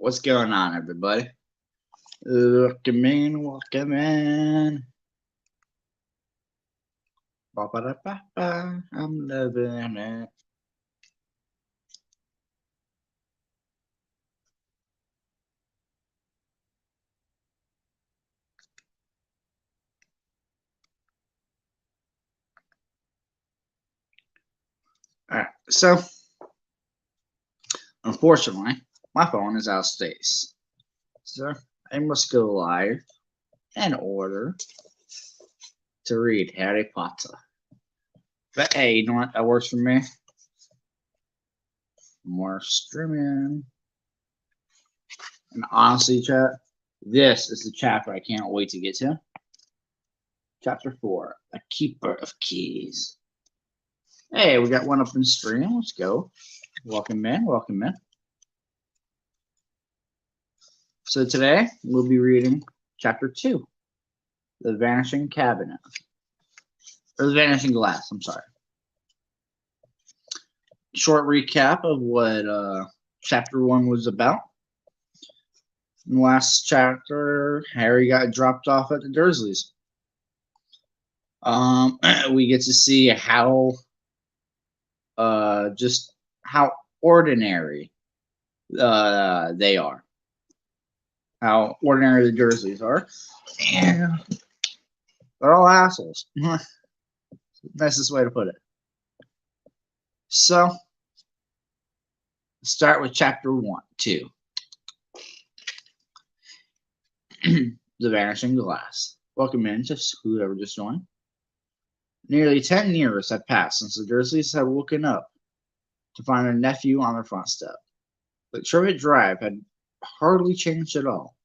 What's going on, everybody? Welcome in, welcome in. Ba-ba-da-ba-ba. I'm loving it. Alright, so unfortunately, my phone is out of space. So I must go live in order to read Harry Potter. But hey, you know what? That works for me. More streaming. And honestly, chat, this is the chapter I can't wait to get to. Chapter 4, A Keeper of Keys. Hey, we got one up in stream. Let's go. Welcome in, welcome in. So today we'll be reading chapter 2, The Vanishing Cabinet. Or The Vanishing Glass, I'm sorry. Short recap of what chapter 1 was about. In the last chapter, Harry got dropped off at the Dursleys. We get to see how just how ordinary they are. How ordinary the Dursleys are. And they're all assholes. Nicest way to put it. So, start with chapter 2. The Vanishing Glass. Welcome in to whoever just joined. Nearly 10 years had passed since the Dursleys had woken up to find their nephew on their front step. But Trivet Drive had hardly changed at all.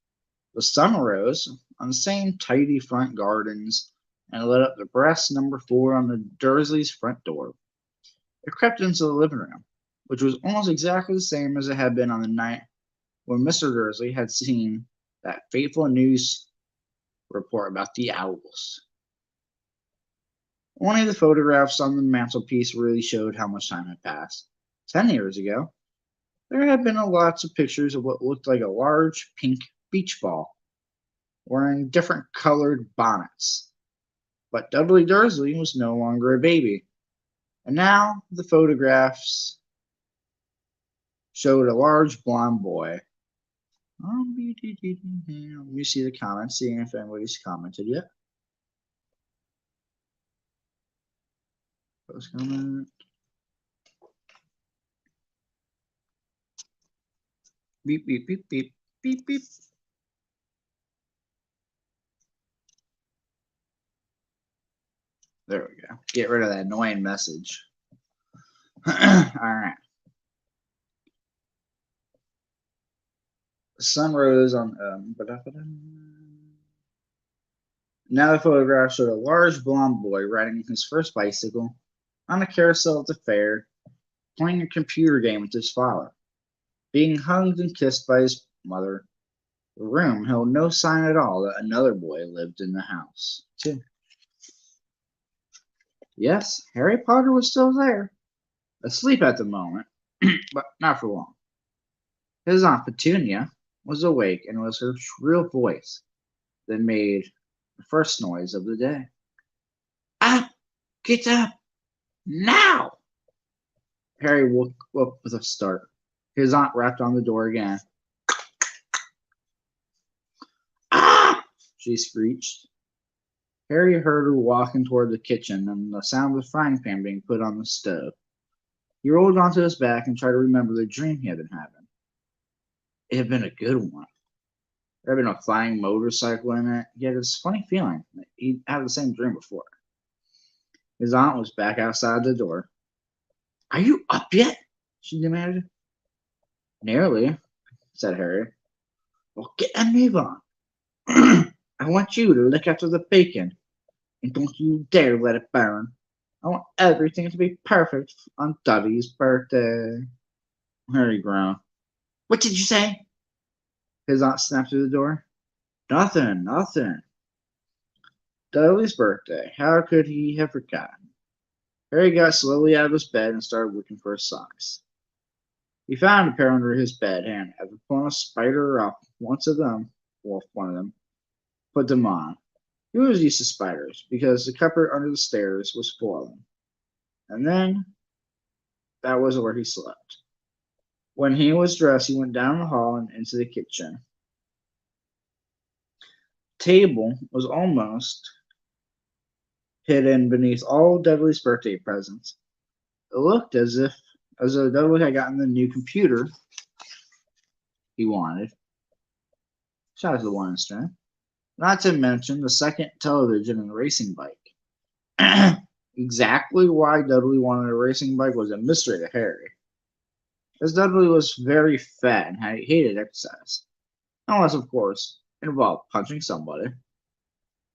The sun rose on the same tidy front gardens and lit up the brass number 4 on the Dursleys' front door. It crept into the living room, which was almost exactly the same as it had been on the night when Mr. Dursley had seen that fateful news report about the owls. Only the photographs on the mantelpiece really showed how much time had passed. 10 years ago, there had been lots of pictures of what looked like a large pink beach ball, wearing different colored bonnets. But Dudley Dursley was no longer a baby, and now the photographs showed a large blonde boy. Let me see the comments, seeing if anybody's commented yet. Post comment. Beep, beep, beep, beep, beep, beep. There we go. Get rid of that annoying message. All right. The sun rose on. Now the photograph showed a large blonde boy riding his first bicycle on a carousel at the fair, playing a computer game with his father, being hugged and kissed by his mother. The room held no sign at all that another boy lived in the house, too. Yes, Harry Potter was still there, asleep at the moment, but not for long. His Aunt Petunia was awake, and it was her shrill voice that made the first noise of the day. Up! Get up! Now! Harry woke up with a start. His aunt rapped on the door again. Ah! She screeched. Harry heard her walking toward the kitchen and the sound of the frying pan being put on the stove. He rolled onto his back and tried to remember the dream he had been having. It had been a good one. There had been a flying motorcycle in it. He had this funny feeling that he'd had the same dream before. His aunt was back outside the door. Are you up yet? She demanded. Nearly, said Harry. Well, get a move on. I want you to look after the bacon, and don't you dare let it burn. I want everything to be perfect on Dudley's birthday. Harry groaned. What did you say? His aunt snapped through the door. Nothing, nothing. Dudley's birthday. How could he have forgotten? Harry got slowly out of his bed and started looking for his socks. He found a pair under his bed, and after pulling a spider off one of them, put them on. He was used to spiders because the cupboard under the stairs was full of them. And then that was where he slept. When he was dressed, he went down the hall and into the kitchen. Table was almost hidden beneath all Dudley's birthday presents. It looked as though Dudley had gotten the new computer he wanted. Shout out to the one string. Not to mention the second television and the racing bike. Exactly why Dudley wanted a racing bike was a mystery to Harry, as Dudley was very fat and hated exercise, unless, of course, it involved punching somebody.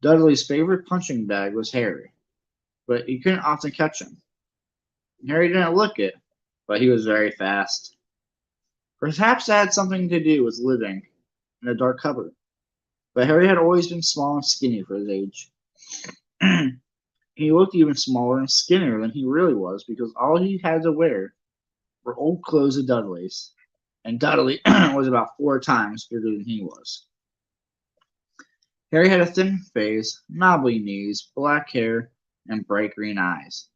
Dudley's favorite punching bag was Harry, but he couldn't often catch him. Harry didn't look it, but he was very fast. Perhaps that had something to do with living in a dark cupboard, but Harry had always been small and skinny for his age. He looked even smaller and skinnier than he really was because all he had to wear were old clothes of Dudley's, and Dudley was about 4 times bigger than he was. Harry had a thin face, knobbly knees, black hair, and bright green eyes.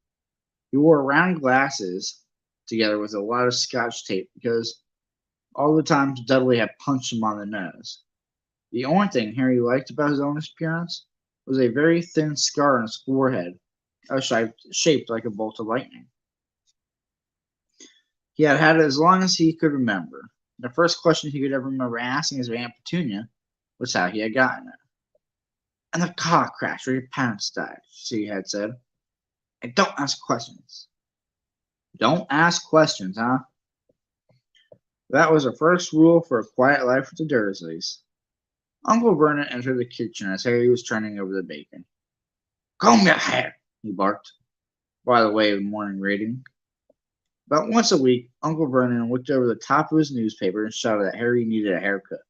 He wore round glasses together with a lot of Scotch tape because all the times Dudley had punched him on the nose. The only thing Harry liked about his own appearance was a very thin scar on his forehead, shaped like a bolt of lightning. He had had it as long as he could remember. The first question he could ever remember asking his Aunt Petunia was how he had gotten it. And the car crashed where your parents died, she had said. And don't ask questions. Don't ask questions, huh? That was the first rule for a quiet life with the Dursleys. Uncle Vernon entered the kitchen as Harry was turning over the bacon. Comb your hair, he barked, by the way of morning reading. About once a week, Uncle Vernon looked over the top of his newspaper and shouted that Harry needed a haircut.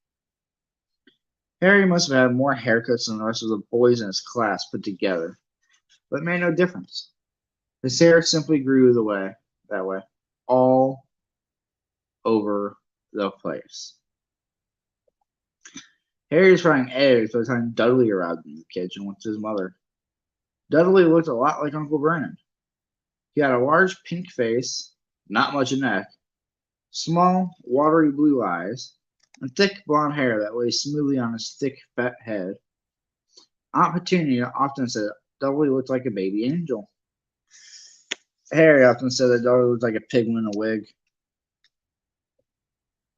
Harry must have had more haircuts than the rest of the boys in his class put together, but it made no difference. His hair simply grew that way, all over the place. Harry was frying eggs by the time Dudley arrived in the kitchen with his mother. Dudley looked a lot like Uncle Vernon. He had a large pink face, not much a neck, small, watery blue eyes, and thick blonde hair that lay smoothly on his thick, fat head. Aunt Petunia often said Dudley looked like a baby angel. Harry often said that Dudley looked like a pigman in a wig.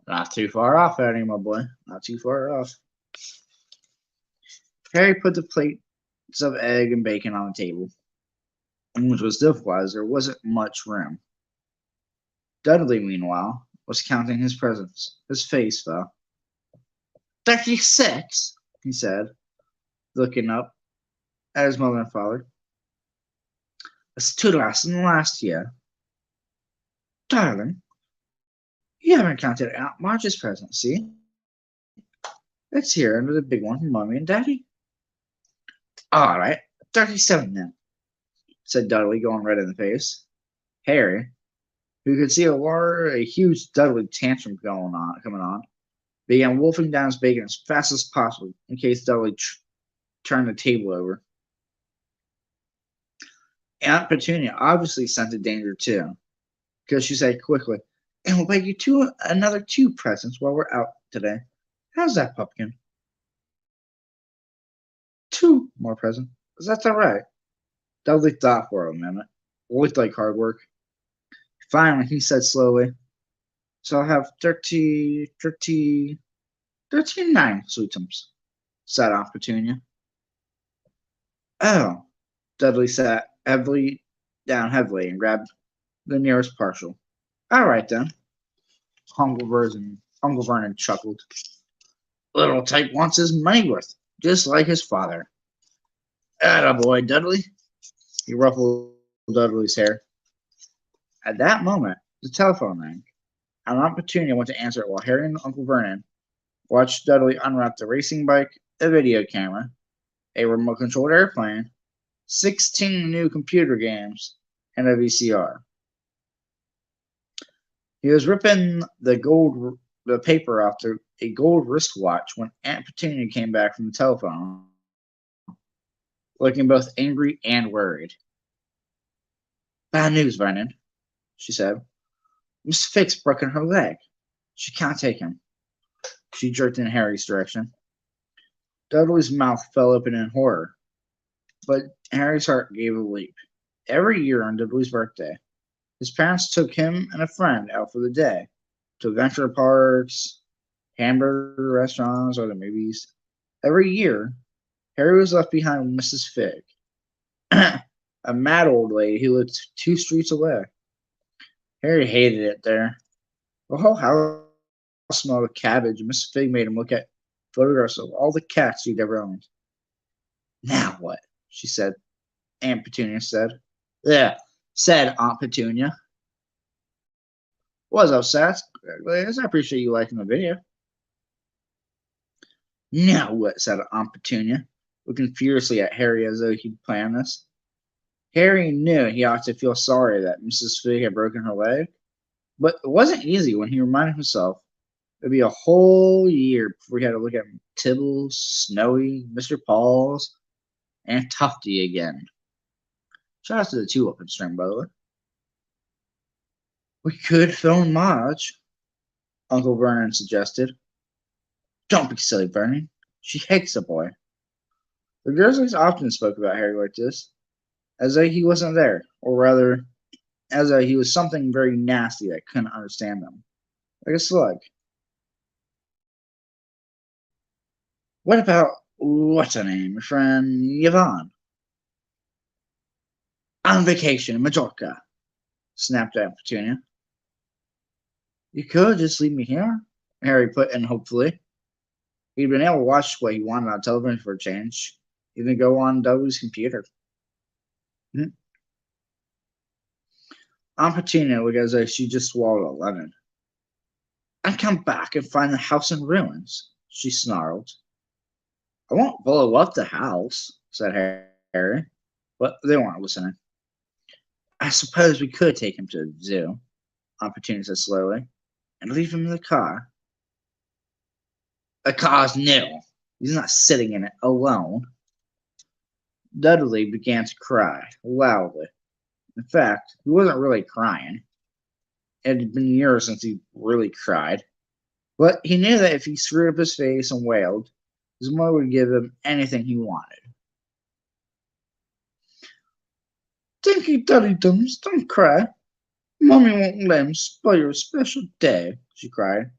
Not too far off, Eddie, my boy. Not too far off. Harry put the plates of egg and bacon on the table, which was difficult as there wasn't much room. Dudley, meanwhile, was counting his presents. His face fell. 36, he said, looking up at his mother and father. That's 2 less than last year. Darling, you haven't counted Aunt March's present, see? It's here under the big one from Mommy and Daddy. All right, 37 then, said Dudley, going red in the face. Harry, who could see a huge Dudley tantrum coming on, began wolfing down his bacon as fast as possible in case Dudley turned the table over. Aunt Petunia obviously scented danger too, because she said quickly, "And we'll bake you another 2 presents while we're out today. How's that, Pumpkin?" 2 more presents. That's all right. Dudley thought for a minute. It looked like hard work. Finally, he said slowly, "So I'll have 39 sweetums," said Aunt Petunia. Oh, Dudley sat down heavily and grabbed the nearest partial. All right, then. Uncle Vernon chuckled. Little type wants his money worth, just like his father. Attaboy, Dudley. He ruffled Dudley's hair. At that moment, the telephone rang, and Aunt Petunia went to answer it while Harry and Uncle Vernon watched Dudley unwrap the racing bike, a video camera, a remote-controlled airplane, 16 new computer games, and a VCR. He was ripping the paper off a gold wristwatch when Aunt Petunia came back from the telephone, looking both angry and worried. "Bad news, Vernon," she said. "Miss Fig's broken her leg. She can't take him." She jerked in Harry's direction. Dudley's mouth fell open in horror, but Harry's heart gave a leap. Every year on Dudley's birthday, his parents took him and a friend out for the day to adventure parks, hamburger restaurants, or the movies. Every year, Harry was left behind with Mrs. Fig, a mad old lady who lived 2 streets away. Harry hated it there. The whole house smelled of cabbage, and Miss Fig made him look at photographs of all the cats he'd ever owned. "Now what?" she said. Aunt Petunia said. "Yeah," said Aunt Petunia. "What's up, Sass? I appreciate you liking the video." "Now what?" said Aunt Petunia, looking furiously at Harry as though he'd planned this. Harry knew he ought to feel sorry that Mrs. Fig had broken her leg, but it wasn't easy when he reminded himself it'd be a whole year before he had to look at Tibbles, Snowy, Mr. Pauls, and Tufty again. Shout out to the Tulip string, by the way. "We could film Marge," Uncle Vernon suggested. "Don't be silly, Vernon. She hates the boy." The Dursleys often spoke about Harry like this, as though he wasn't there, or rather, as though he was something very nasty that couldn't understand them, like a slug. "What about what's her name, your friend Yvonne?" "On vacation in Majorca," snapped Aunt Petunia. "You could just leave me here," Harry put in hopefully. He'd been able to watch what he wanted on television for a change, even go on Dudley's computer. Aunt Petunia looked as though she just swallowed a lemon. "I'd come back and find the house in ruins," she snarled. "I won't blow up the house," said Harry, but they weren't listening. "I suppose we could take him to the zoo," Aunt Petunia said slowly, "and leave him in the car." "The car's new. He's not sitting in it alone." Dudley began to cry loudly. In fact, he wasn't really crying. It had been years since he really cried. But he knew that if he screwed up his face and wailed, his mother would give him anything he wanted. "Dinky Duddydums, don't cry. Mommy won't let him spoil your special day," she cried,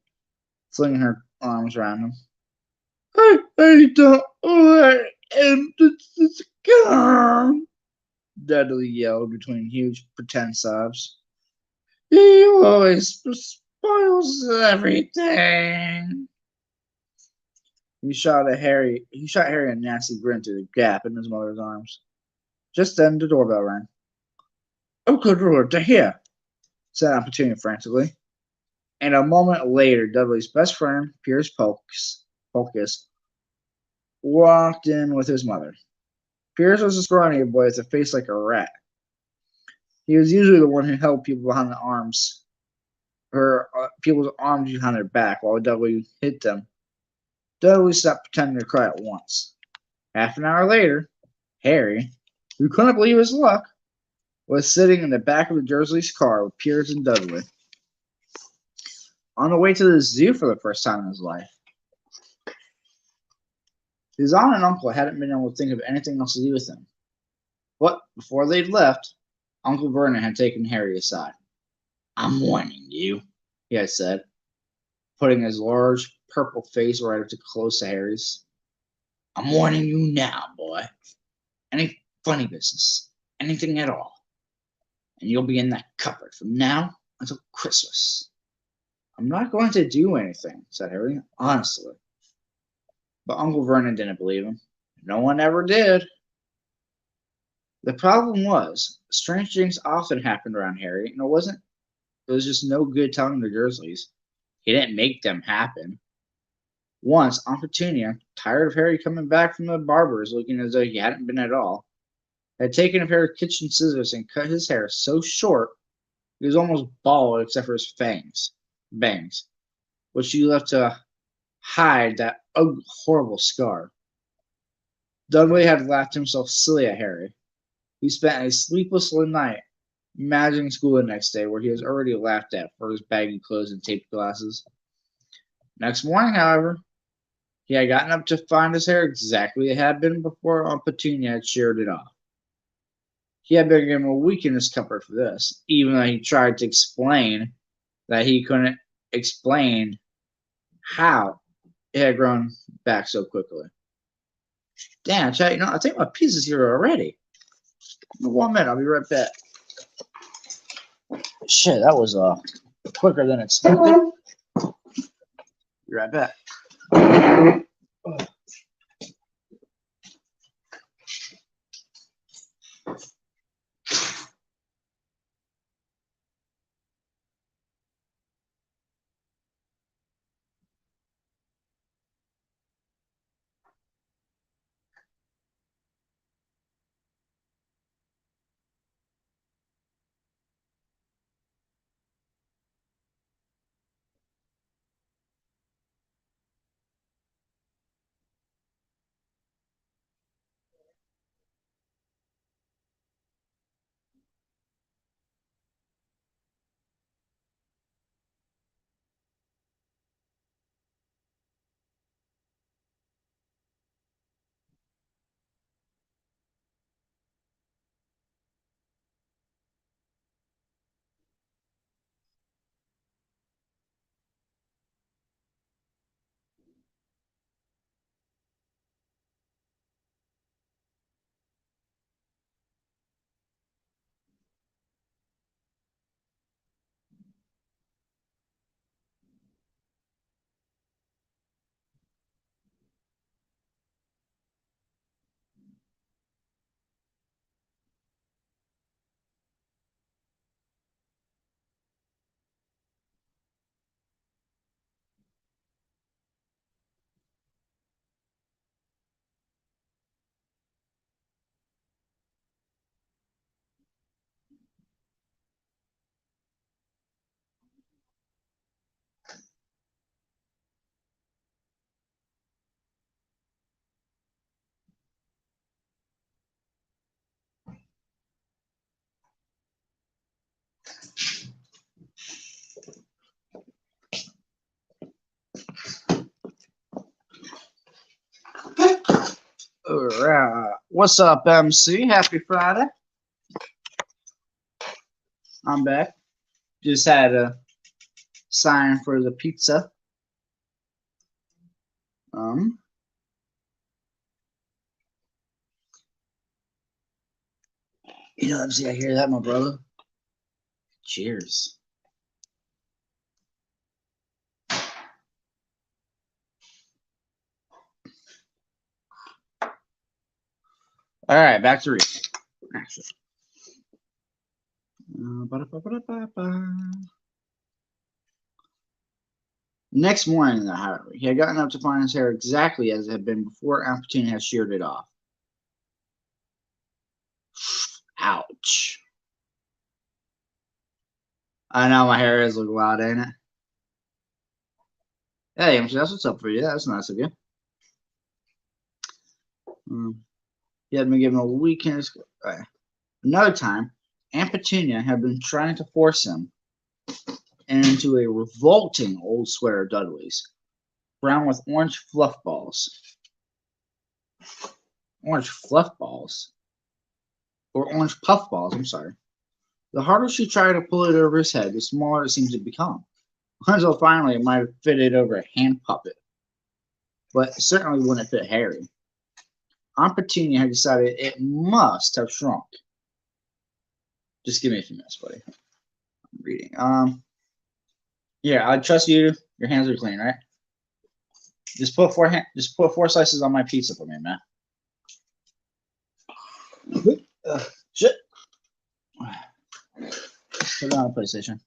flinging her arms around him. I don't want him to come," Dudley yelled between huge pretend sobs. "He always spoils everything." He shot Harry a nasty grin through the gap in his mother's arms. Just then the doorbell rang. "Oh, good Lord, they're here," said Aunt Petunia frantically. And a moment later, Dudley's best friend, Piers Polkus, walked in with his mother. Piers was a scrawny boy with a face like a rat. He was usually the one who held people behind the arms, or people's arms behind their back while Dudley hit them. Dudley stopped pretending to cry at once. Half an hour later, Harry, who couldn't believe his luck, was sitting in the back of the Dursleys' car with Piers and Dudley, on the way to the zoo for the first time in his life. His aunt and uncle hadn't been able to think of anything else to do with him. But before they'd left, Uncle Vernon had taken Harry aside. "I'm warning you," he had said, putting his large purple face right up to close to Harry's. "I'm warning you now, boy. Any funny business, anything at all, and you'll be in that cupboard from now until Christmas." "I'm not going to do anything," said Harry, honestly. But Uncle Vernon didn't believe him. No one ever did. The problem was, strange things often happened around Harry, and it was just no good telling the Dursleys. He didn't make them happen. Once, Aunt Petunia, tired of Harry coming back from the barber's looking as though he hadn't been at all, had taken a pair of kitchen scissors and cut his hair so short He was almost bald except for his bangs, which he left to hide that horrible scar. Dudley had laughed himself silly at Harry. He spent a sleepless night imagining school the next day, where he was already laughed at for his baggy clothes and taped glasses. Next morning, however, he had gotten up to find his hair exactly as it had been before Aunt Petunia had sheared it off. He had been given a week in discomfort for this, even though he tried to explain that he couldn't explain how it had grown back so quickly. Damn, Chad, I think my pizza's here already. 1 minute, I'll be right back. Shit, that was quicker than expected. Be right back. Alright. What's up, MC? Happy Friday. I'm back. Just had a sign for the pizza. MC, I hear that, my brother. Cheers. Alright, back to reading. Next morning, however, he had gotten up to find his hair exactly as it had been before Aunt Petunia had sheared it off. Ouch. I know my hair is looking wild, ain't it? Hey, MC, that's what's up for you. That's nice of you. He had been given a weekend. Another time, Aunt Petunia had been trying to force him into a revolting old sweater Dudley's, brown with orange fluff balls. Orange fluff balls? Or orange puff balls, I'm sorry. The harder she tried to pull it over his head, the smaller it seemed to become, until finally it might have fitted over a hand puppet. But it certainly wouldn't fit Harry. Aunt Petunia had decided it must have shrunk. Just give me a few minutes, buddy. I'm reading. Yeah, I trust you. Your hands are clean, right? Just put four slices on my pizza for me, man. Shit. Put it on the PlayStation.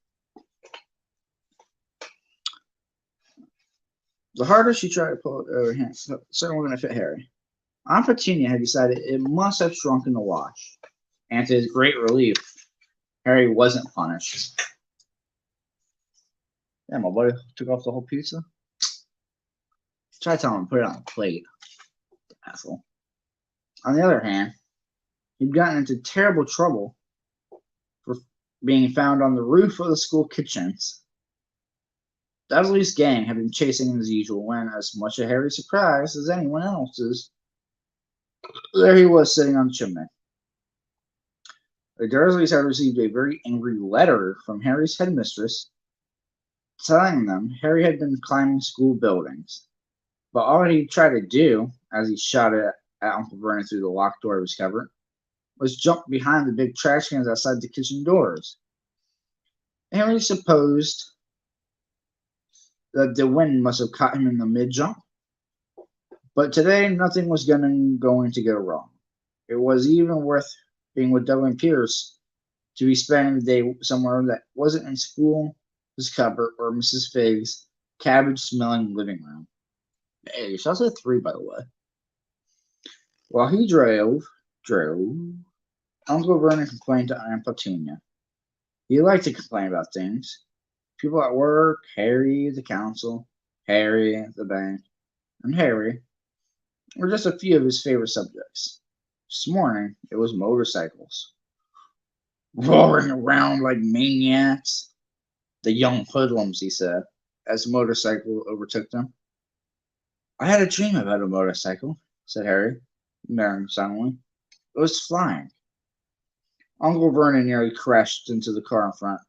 The harder she tried to pull it over her hands, certainly going to fit Harry. Aunt Petunia had decided it must have shrunk in the wash, and to his great relief, Harry wasn't punished. Yeah, my buddy took off the whole pizza. Try telling him to put it on a plate. Asshole. On the other hand, he'd gotten into terrible trouble for being found on the roof of the school kitchens. Dudley's gang had been chasing him as usual when, as much to Harry's surprise as anyone else's, there he was sitting on the chimney. The Dursleys had received a very angry letter from Harry's headmistress telling them Harry had been climbing school buildings. But all he tried to do, as he shouted at Uncle Vernon through the locked door of his cupboard, was jump behind the big trash cans outside the kitchen doors. Harry supposed that the wind must have caught him in the mid-jump. But today, nothing was going to go wrong. It was even worth being with Dudley and Pierce to be spending the day somewhere that wasn't in school, his cupboard, or Mrs. Figg's cabbage-smelling living room. Hey, shots at 3, by the way. While he drove, Uncle Vernon complained to Aunt Petunia. He liked to complain about things. People at work, Harry at the council, Harry at the bank, and Harry were just a few of his favorite subjects. This morning, it was motorcycles. Roaring around like maniacs. The young hoodlums, he said, as the motorcycle overtook them. I had a dream about a motorcycle, said Harry, staring suddenly. It was flying. Uncle Vernon nearly crashed into the car in front.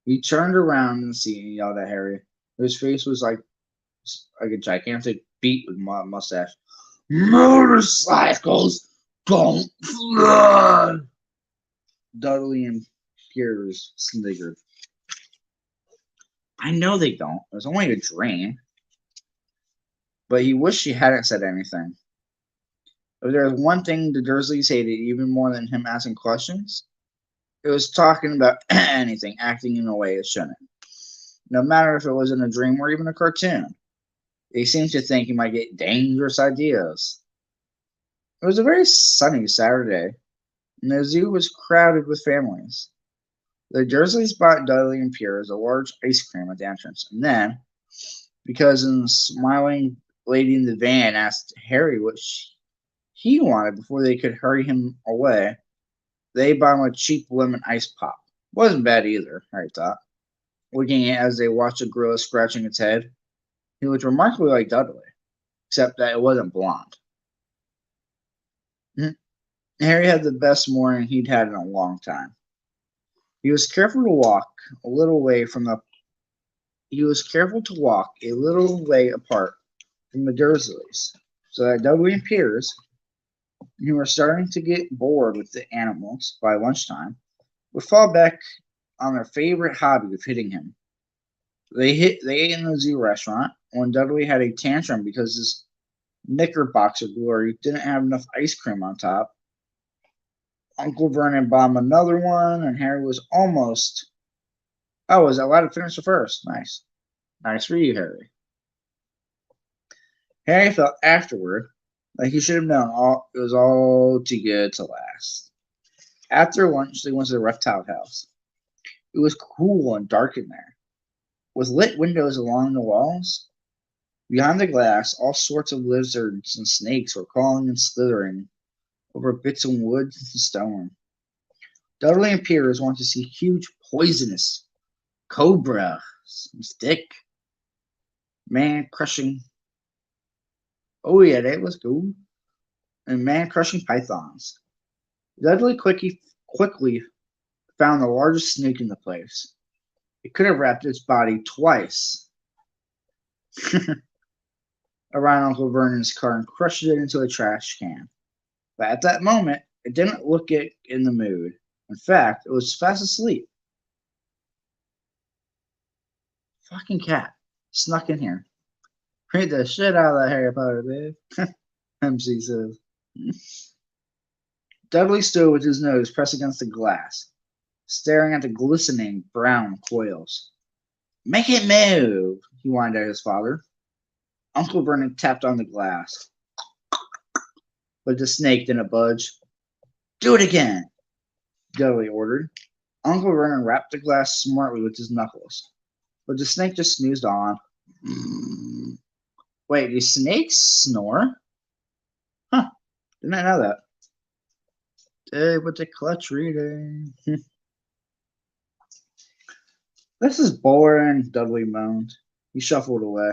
He turned around in the seat and yelled at Harry. His face was like a gigantic beet with a mustache. Motorcycles don't fly! Dudley and Piers sniggered. I know they don't. It was only a dream. But he wished he hadn't said anything. If there was one thing the Dursleys hated even more than him asking questions, it was talking about anything, acting in a way it shouldn't. No matter if it was in a dream or even a cartoon. They seemed to think he might get dangerous ideas. It was a very sunny Saturday, and the zoo was crowded with families. The Dursleys bought Dudley and Piers a large ice cream at the entrance, and then, because the smiling lady in the van asked Harry what he wanted before they could hurry him away, they bought him a cheap lemon ice pop. Wasn't bad either, Harry thought, looking at it as they watched a gorilla scratching its head. He looked remarkably like Dudley, except that it wasn't blonde. Harry had the best morning he'd had in a long time. He was careful to walk a little way apart from the Dursleys, so that Dudley and Piers, who were starting to get bored with the animals by lunchtime, would fall back on their favorite hobby of hitting him. They ate in the zoo restaurant when Dudley had a tantrum because his knickerbocker glory didn't have enough ice cream on top. Uncle Vernon bought him another one, and Harry was almost... Oh, was allowed to finish the first. Nice. Nice for you, Harry. Harry felt afterward like he should have known it was all too good to last. After lunch, they went to the reptile house. It was cool and dark in there, with lit windows along the walls. Behind the glass, all sorts of lizards and snakes were crawling and slithering over bits of wood and stone. Dudley and Piers wanted to see huge poisonous cobras and stick man-crushing. Oh yeah, that was cool. And man-crushing pythons. Dudley quickly found the largest snake in the place. It could have wrapped its body twice around Uncle Vernon's car and crushed it into a trash can. But at that moment, it didn't look it in the mood. In fact, it was fast asleep. Fucking cat snuck in here. Read the shit out of that Harry Potter, babe. MC says. Dudley stood with his nose pressed against the glass, staring at the glistening brown coils. Make it move, he whined at his father. Uncle Vernon tapped on the glass, but the snake didn't budge. Do it again, Dudley ordered. Uncle Vernon rapped the glass smartly with his knuckles, but the snake just snoozed on. Wait, do snakes snore? Huh, didn't I know that. Hey, with the clutch reading. This is boring, Dudley moaned. He shuffled away.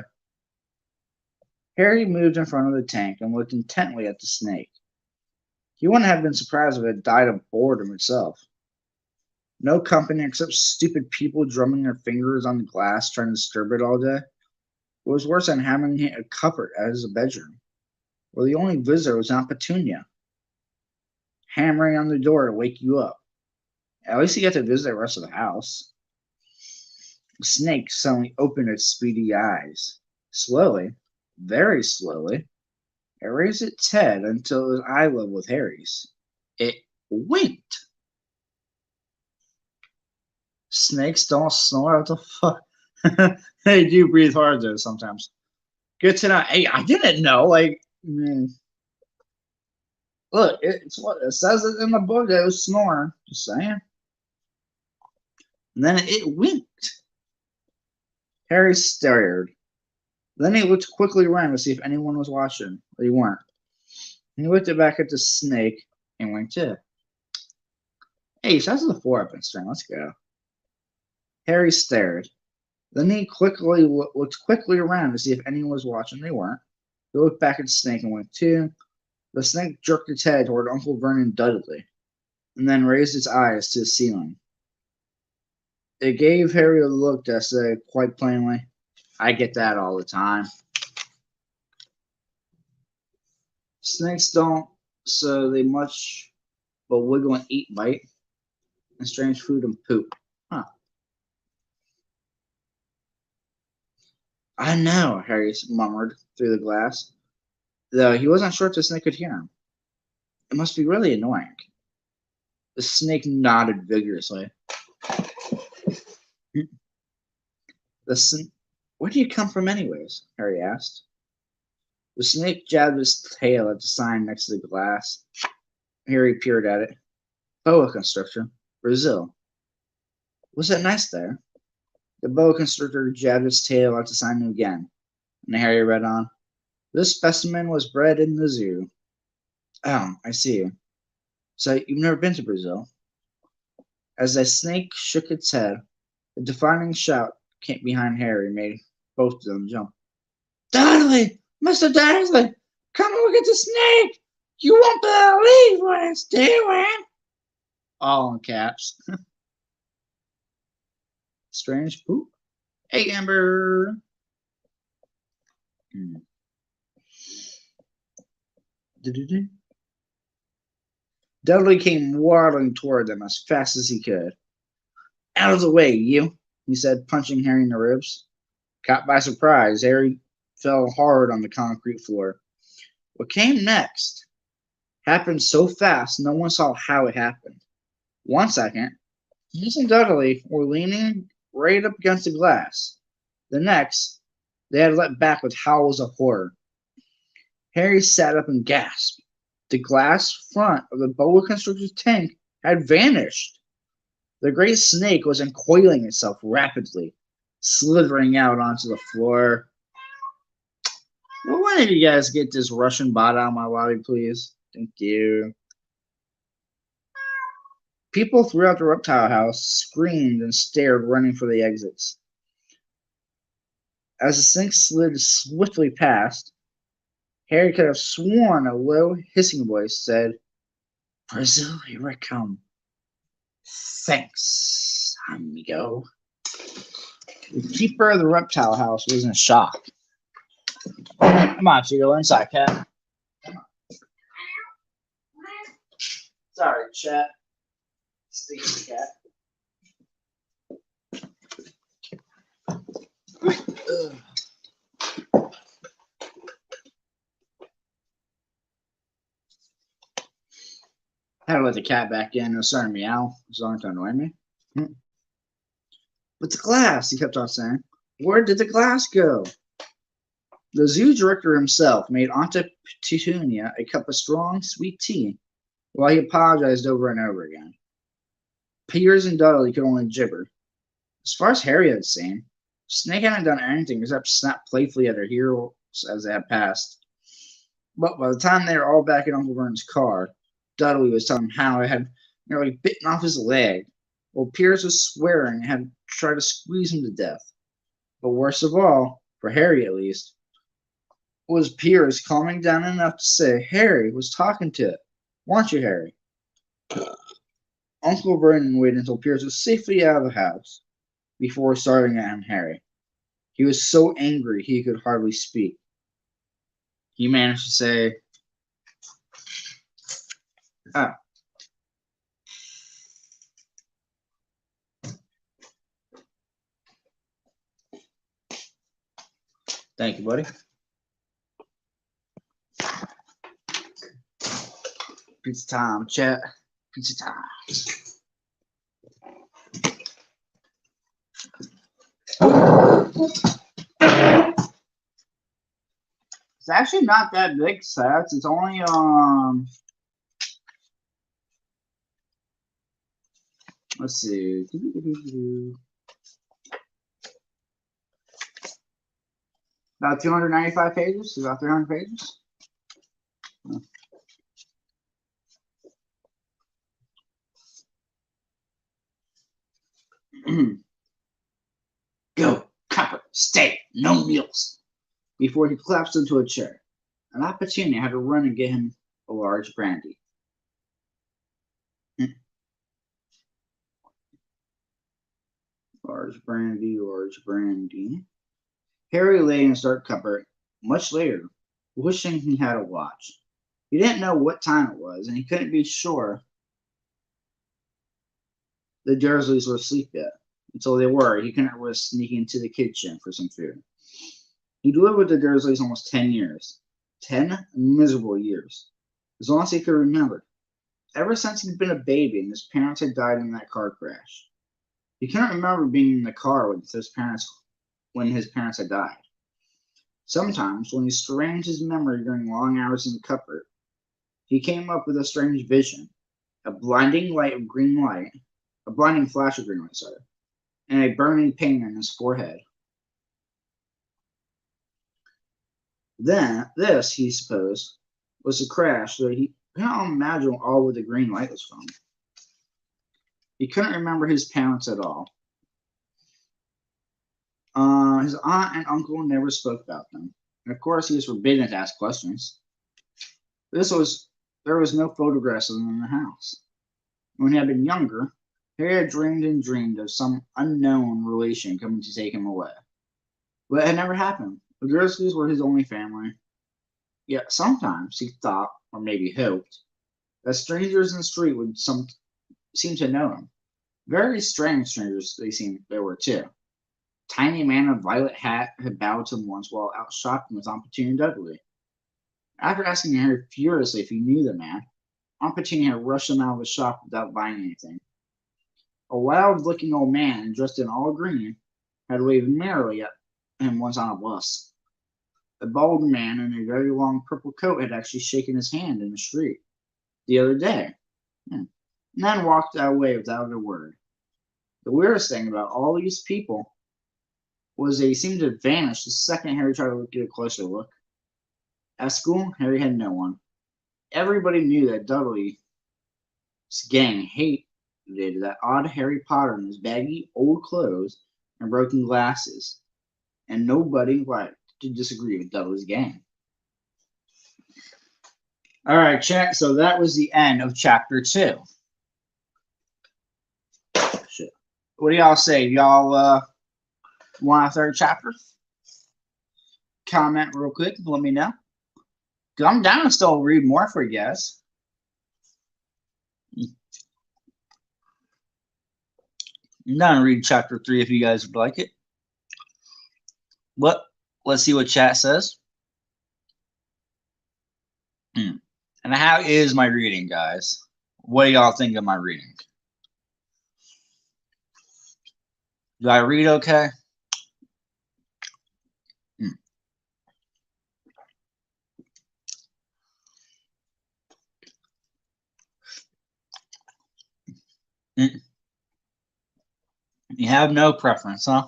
Harry moved in front of the tank and looked intently at the snake. He wouldn't have been surprised if it had died of boredom itself. No company except stupid people drumming their fingers on the glass trying to disturb it all day. It was worse than having a cupboard as a bedroom, where the only visitor was Aunt Petunia, hammering on the door to wake you up. At least you get to visit the rest of the house. The snake suddenly opened its speedy eyes. Slowly, very slowly, it raised its head until it was eye level with Harry's. It winked. Snakes don't snore. What the fuck? They do breathe hard though sometimes. Good to know. Hey, I didn't know. Like, look, it's what it says it in the book. That it was snoring. Just saying. And then it winked. Harry stared. Then he looked quickly around to see if anyone was watching. But he weren't. He looked back at the snake and winked too. Hey, so that's the 4-up string. Let's go. Harry stared. Then he quickly looked quickly around to see if anyone was watching. They weren't. He looked back at the snake and winked too. The snake jerked its head toward Uncle Vernon Dudley, and then raised its eyes to the ceiling. It gave Harry a look that said quite plainly, I get that all the time. Snakes don't, so they much but wiggle and eat, bite, and strange food and poop. Huh. I know, Harry murmured through the glass, though he wasn't sure if the snake could hear him. It must be really annoying. The snake nodded vigorously. Where do you come from anyways? Harry asked. The snake jabbed his tail at the sign next to the glass. Harry peered at it. Boa constrictor, Brazil. Was it nice there? The boa constrictor jabbed its tail at the sign again, and Harry read on. This specimen was bred in the zoo. Oh, I see. So you've never been to Brazil? As the snake shook its head, a defining shout came behind Harry and made both of them jump. Dudley! Mr. Dudley! Come and look at the snake! You won't believe what it's doing! All in caps. Strange poop. Hey, Amber! Dudley came waddling toward them as fast as he could. Out of the way, you, he said, punching Harry in the ribs. Caught by surprise, Harry fell hard on the concrete floor. What came next happened so fast no one saw how it happened. 1 second, he and Dudley were leaning right up against the glass. The next, they had let back with howls of horror. Harry sat up and gasped. The glass front of the boa constrictor's tank had vanished. The great snake was uncoiling itself rapidly, slithering out onto the floor. Will one of you guys get this Russian bot out of my lobby, please? Thank you. People throughout the reptile house screamed and stared, running for the exits. As the snake slid swiftly past, Harry could have sworn a low, hissing voice said, Brazil, here I come. Thanks, amigo. The keeper of the reptile house was in shock. Come on, Chico, inside, cat. Come on. Sorry, chat. Stinky cat. I had to let the cat back in. It was starting to meow. It was starting to annoy me. But the glass, he kept on saying. Where did the glass go? The zoo director himself made Aunt Petunia a cup of strong, sweet tea while he apologized over and over again. Piers and Dudley could only gibber. As far as Harry had seen, Snake hadn't done anything except snap playfully at her heroes as they had passed. But by the time they were all back in Uncle Vernon's car, Dudley was telling him how it had nearly bitten off his leg, while Piers was swearing and had tried to squeeze him to death. But worst of all, for Harry at least, was Piers calming down enough to say Harry was talking to it. Want you, Harry? Uncle Vernon waited until Piers was safely out of the house before starting at Harry. He was so angry he could hardly speak. He managed to say, "Ah, thank you, buddy. Pizza time, chat. Pizza time." It's actually not that big, sets. It's only let's see, about 295 pages, about 300 pages. Go, copper, stay, no meals. Before he collapsed into a chair, and Opportunity had to run and get him a large brandy. Large brandy. Harry lay in his dark cupboard much later, wishing he had a watch. He didn't know what time it was, and he couldn't be sure the Dursleys were asleep yet. Until they were, he couldn't risk sneaking into the kitchen for some food. He'd lived with the Dursleys almost 10 years. 10 miserable years. As long as he could remember. Ever since he'd been a baby and his parents had died in that car crash. He couldn't remember being in the car with his parents when his parents had died. Sometimes, when he strained his memory during long hours in the cupboard, he came up with a strange vision. A blinding flash of green light, and a burning pain in his forehead. Then, this, he supposed, was the crash that he couldn't imagine all where the green light was from. He couldn't remember his parents at all. His aunt and uncle never spoke about them. And of course, he was forbidden to ask questions. There was no photographs of them in the house. When he had been younger, Harry had dreamed and dreamed of some unknown relation coming to take him away. But it had never happened. The Dursleys were his only family. Yet sometimes he thought, or maybe hoped, that strangers in the street would seem to know him. Very strange strangers they were too. Tiny man in a violet hat had bowed to him once while out shopping with Aunt Petunia and Dudley. After asking Harry furiously if he knew the man, Aunt Petunia had rushed him out of the shop without buying anything. A wild-looking old man, dressed in all green, had waved merrily at him once on a bus. A bald man in a very long purple coat had actually shaken his hand in the street the other day, and then walked away without a word. The weirdest thing about all these people was they seemed to vanish the second Harry tried to get a closer look. At school, Harry had no one. Everybody knew that Dudley's gang hated that odd Harry Potter in his baggy old clothes and broken glasses, and nobody liked to disagree with Dudley's gang. All right, chat. So that was the end of chapter 2. Shit. What do y'all say? Y'all want a third chapter? Comment real quick. Let me know. I'm down to still read more for you guys. I'm down to read chapter 3 if you guys would like it. But let's see what chat says. And how is my reading, guys? What do y'all think of my reading? Do I read okay? have no preference, huh?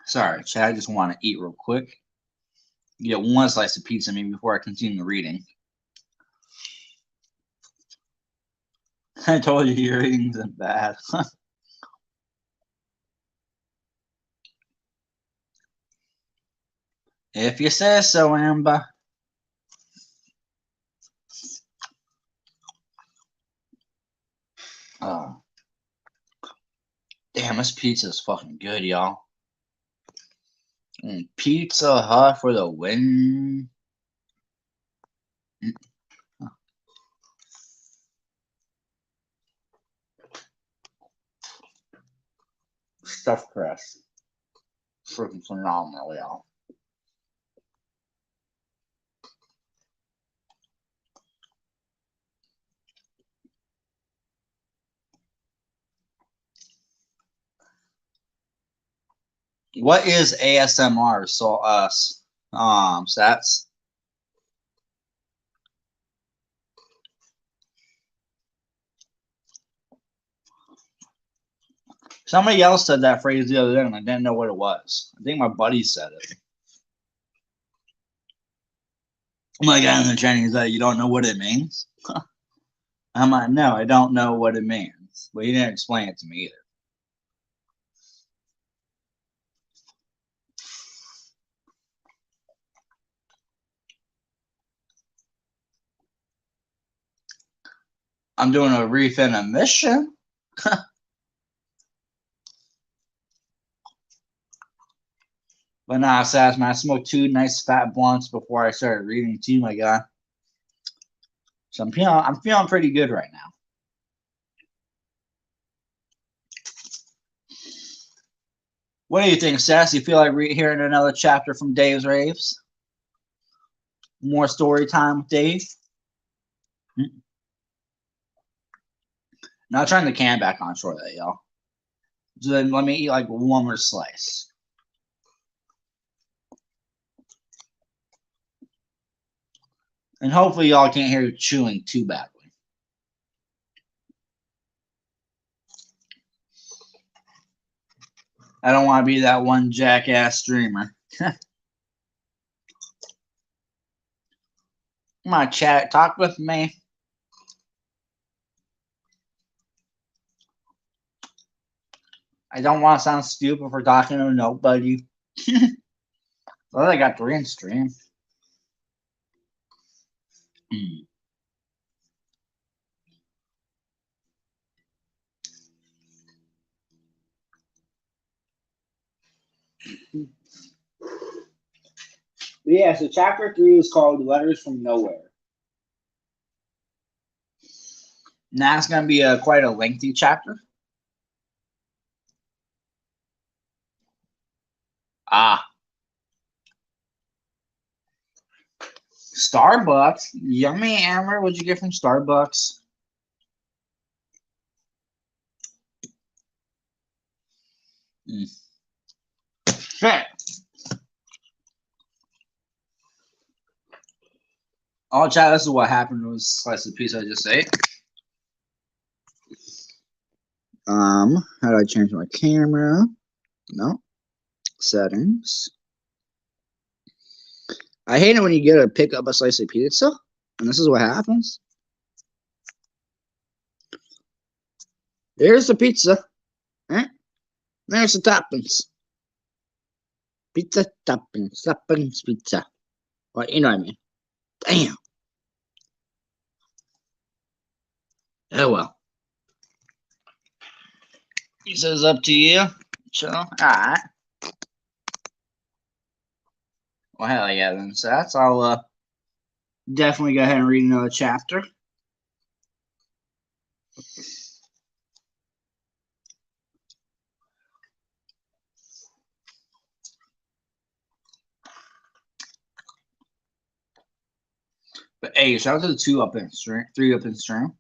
Sorry, Chad. I just want to eat real quick. Get one slice of pizza maybe before I continue reading. I told you your eating isn't bad. If you say so, Amber. Oh. Damn, this pizza is fucking good, y'all. Pizza Hut for the win. Stuffed crust. Freaking phenomenal, y'all. What is ASMR? So stats. Somebody else said that phrase the other day, and I didn't know what it was. I think my buddy said it. I'm like, in the Chinese, that you don't know what it means? I'm like, no, I don't know what it means. But he didn't explain it to me either. I'm doing a refin mission. But nah, Sass, man, I smoked 2 nice fat blunts before I started reading to you, my guy. So I'm feeling pretty good right now. What do you think, Sass? You feel like hearing another chapter from Daves-Raves? More story time with Dave? Now I'll turn the can back on shortly, y'all. So then let me eat like one more slice. And hopefully y'all can't hear chewing too badly. I don't want to be that one jackass streamer. Come on, chat. Talk with me. I don't want to sound stupid for talking to nobody. Well, I got 3 in stream. Yeah, so chapter 3 is called Letters from Nowhere. Now it's going to be quite a lengthy chapter. Starbucks. Yummy, Amber. What'd you get from Starbucks? Shit. Oh, chat, this is what happened with slice of pizza I just ate. How do I change my camera? No. Settings. I hate it when you get to pick up a slice of pizza, and this is what happens. There's the pizza. There's the toppings. Pizza toppings. Toppings pizza. Well, you know what I mean. Damn. Oh, well. He says up to you. So, alright. Well, hell yeah, then. So I'll definitely go ahead and read another chapter. But hey, shout out to the 2 up in stream, 3 up in stream.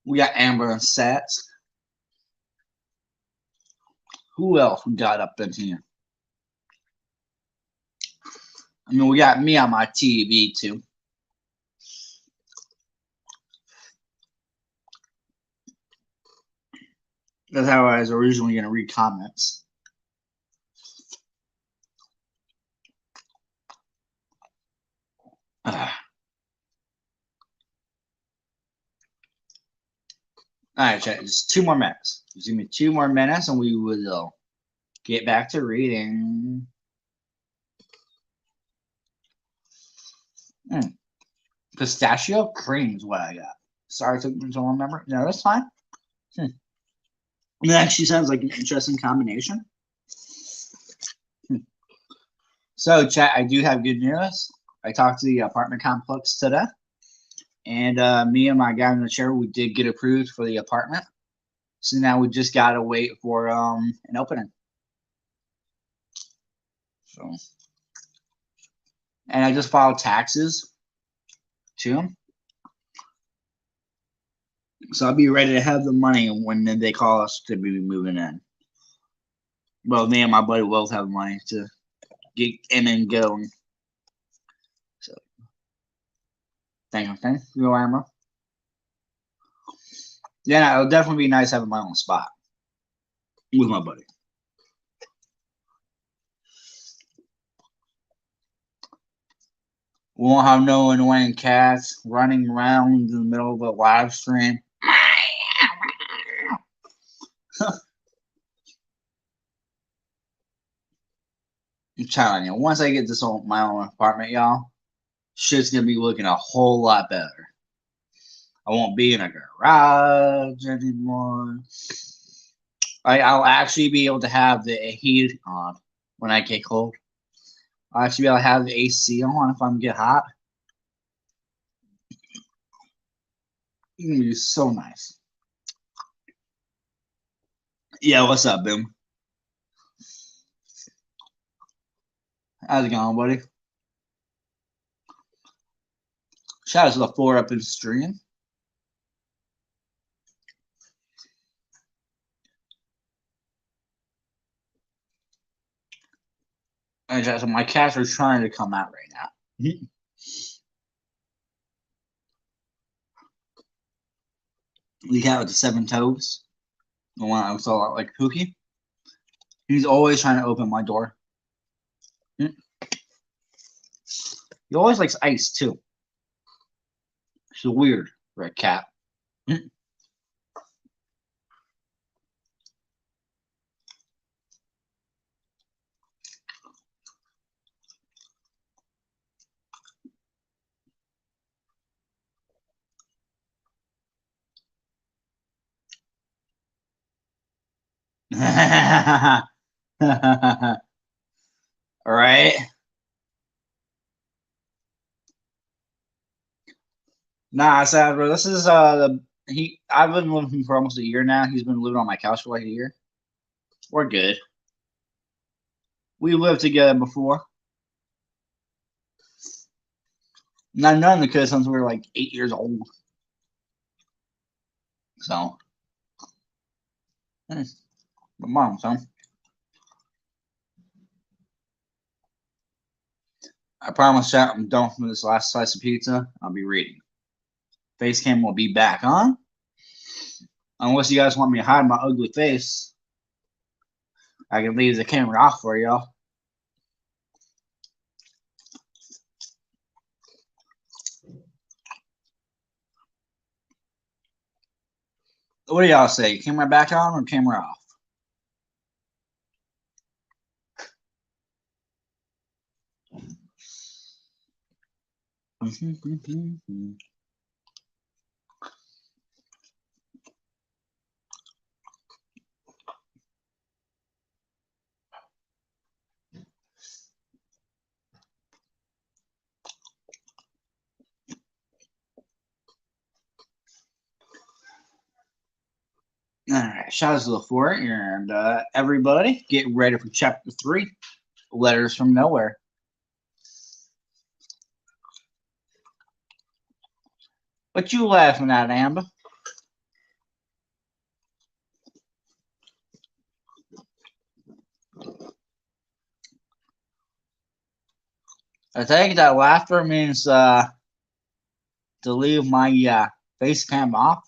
We got Amber and Sats. Who else we got up in here? I mean, we got me on my TV too. That's how I was originally going to read comments. All right, chat. Just 2 more minutes. Just give me 2 more minutes, and we will get back to reading. Pistachio cream is what I got. Sorry, it took me so long to remember. No, that's fine. It actually sounds like an interesting combination. So, chat, I do have good news. I talked to the apartment complex today, and me and my guy in the chair, we did get approved for the apartment. So now we just gotta wait for an opening. So, and I just filed taxes too. So I'll be ready to have the money when they call us to be moving in. Well, me and my buddy both have money to get in and go. So, thank you, Amber. Yeah, it'll definitely be nice having my own spot with my buddy. We won't have no annoying cats running around in the middle of a live stream. I'm telling you, once I get this my own apartment, y'all, shit's gonna be looking a whole lot better. I won't be in a garage anymore. I'll actually be able to have the heat on when I get cold. I'll actually be able to have the AC on if I'm get hot. It's gonna be so nice. Yeah, what's up, Bim? How's it going, buddy? Shout out to the 4 up in the stream. And so my cats are trying to come out right now. The cat with the 7 toes, the one I saw like Pookie. He's always trying to open my door. He always likes ice too. It's weird for a cat. All right. Nah, sad, bro. This is I've been living with him for almost a year now. He's been living on my couch for like a year. We're good. We lived together before. Not known the kid since we were like 8 years old. So, my mom, son. I promise you, I'm done with this last slice of pizza. I'll be reading. Facecam will be back on. Unless you guys want me to hide my ugly face, I can leave the camera off for y'all. What do y'all say? Camera back on or camera off? All right, shout out to the 4 and everybody, get ready for chapter 3, Letters from Nowhere. What you laughing at, Amber? I think that laughter means to leave my face cam off.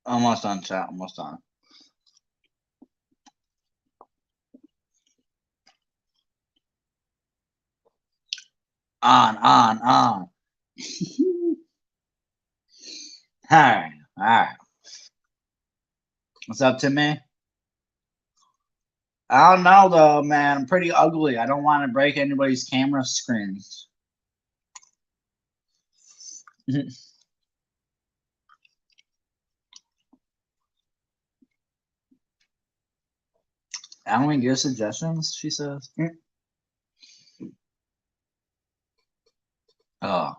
Almost done, chat. Almost done. On. All right. All right. What's up, Timmy? I don't know, though, man. I'm pretty ugly. I don't want to break anybody's camera screens. I don't even give suggestions, she says. Oh.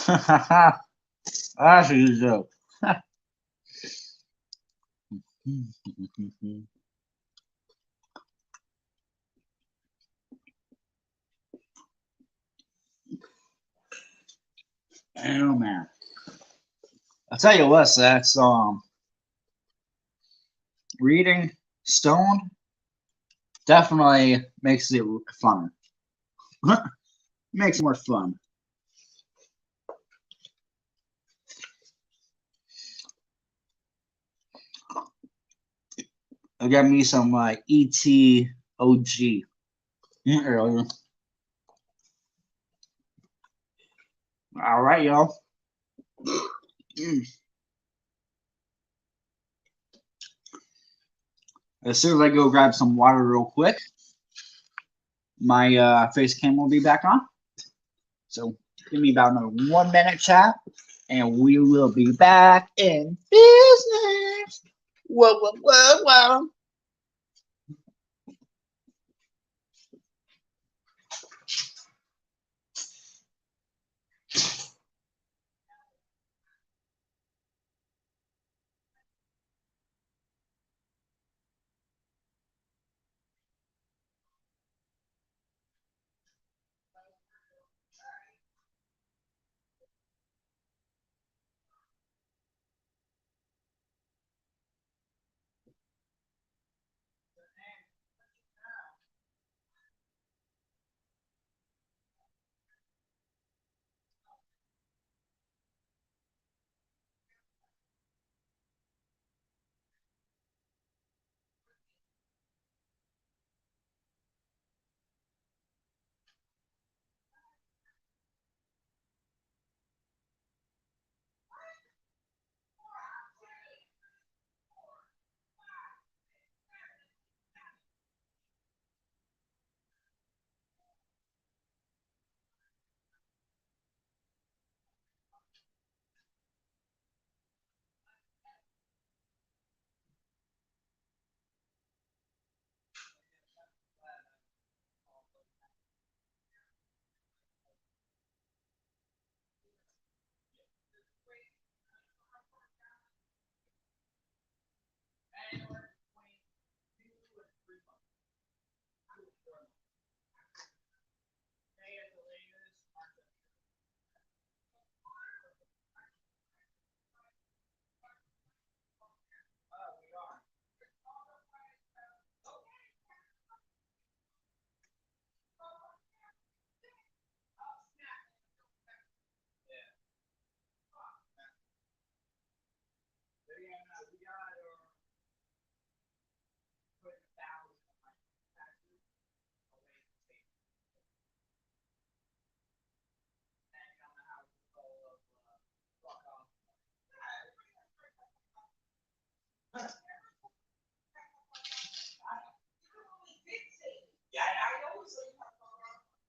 That's a joke. Oh, man. I'll tell you what, that's reading stoned definitely makes it funner. Makes it more fun. I got me some ET OG earlier. All right, y'all. As soon as I go grab some water real quick, my face cam will be back on. So give me about another 1 minute, chat, and we will be back in business. Whoa, whoa, whoa, whoa.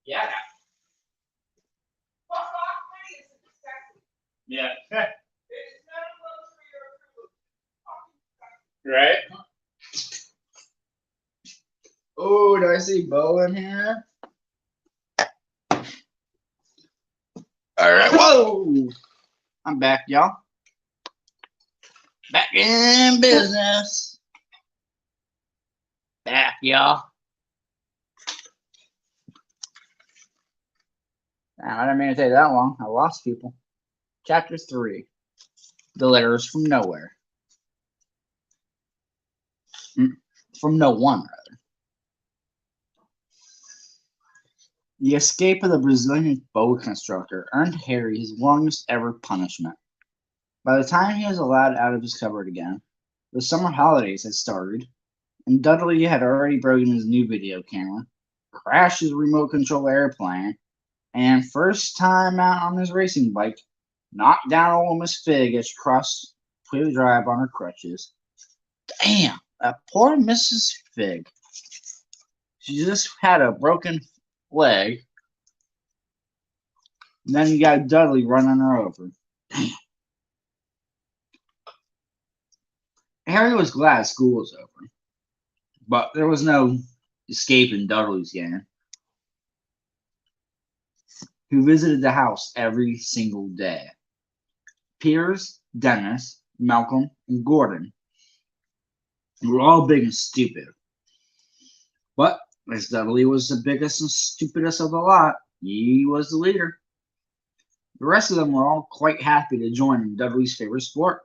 Yeah. Yeah. Right? Oh, do I see Bo in here? All right. Whoa! I'm back, y'all. Back in business. Back, y'all. I didn't mean to take that long. I lost people. Chapter 3. The Letters from Nowhere. From no one, rather. The escape of the Brazilian boat constructor earned Harry his longest ever punishment. By the time he was allowed out of his cupboard again, the summer holidays had started, and Dudley had already broken his new video camera, crashed his remote control airplane, and first time out on his racing bike, knocked down old Miss Fig as she crossed Twig Drive on her crutches. Damn, that poor Mrs. Fig. She just had a broken leg, and then you got Dudley running her over. Damn. Harry was glad school was over, but there was no escaping Dudley's gang, who visited the house every single day. Piers, Dennis, Malcolm, and Gordon were all big and stupid. But as Dudley was the biggest and stupidest of the lot, he was the leader. The rest of them were all quite happy to join in Dudley's favorite sport,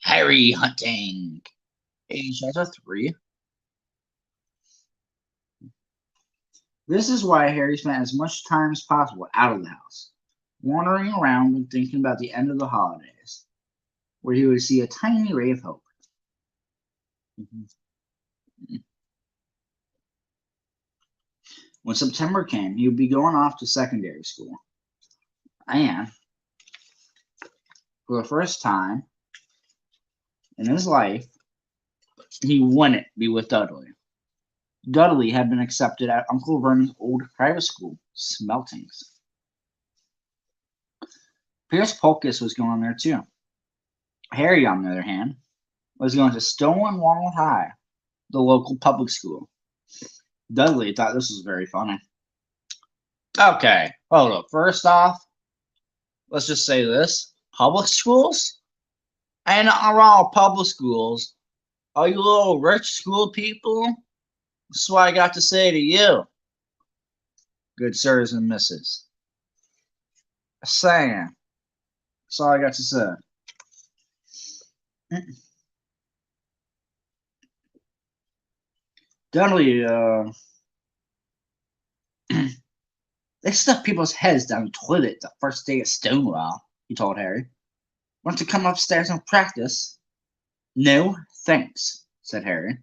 Harry hunting. Chapter 3. This is why Harry spent as much time as possible out of the house, wandering around and thinking about the end of the holidays, where he would see a tiny ray of hope. When September came, he would be going off to secondary school. And for the first time in his life, he wouldn't be with Dudley. Dudley had been accepted at Uncle Vernon's old private school, Smeltings. Pierce Polkus was going there too. Harry, on the other hand, was going to Stonewall High, the local public school. Dudley thought this was very funny. Okay, hold up. First off, let's just say this. Public schools? Ain't nothing wrong with public schools. All you little rich school people? That's what I got to say to you, good sirs and misses. Saying. That's all I got to say. Dudley, they stuff people's heads down the toilet the first day of Stonewall, he told Harry. Want to come upstairs and practice? No, thanks, said Harry.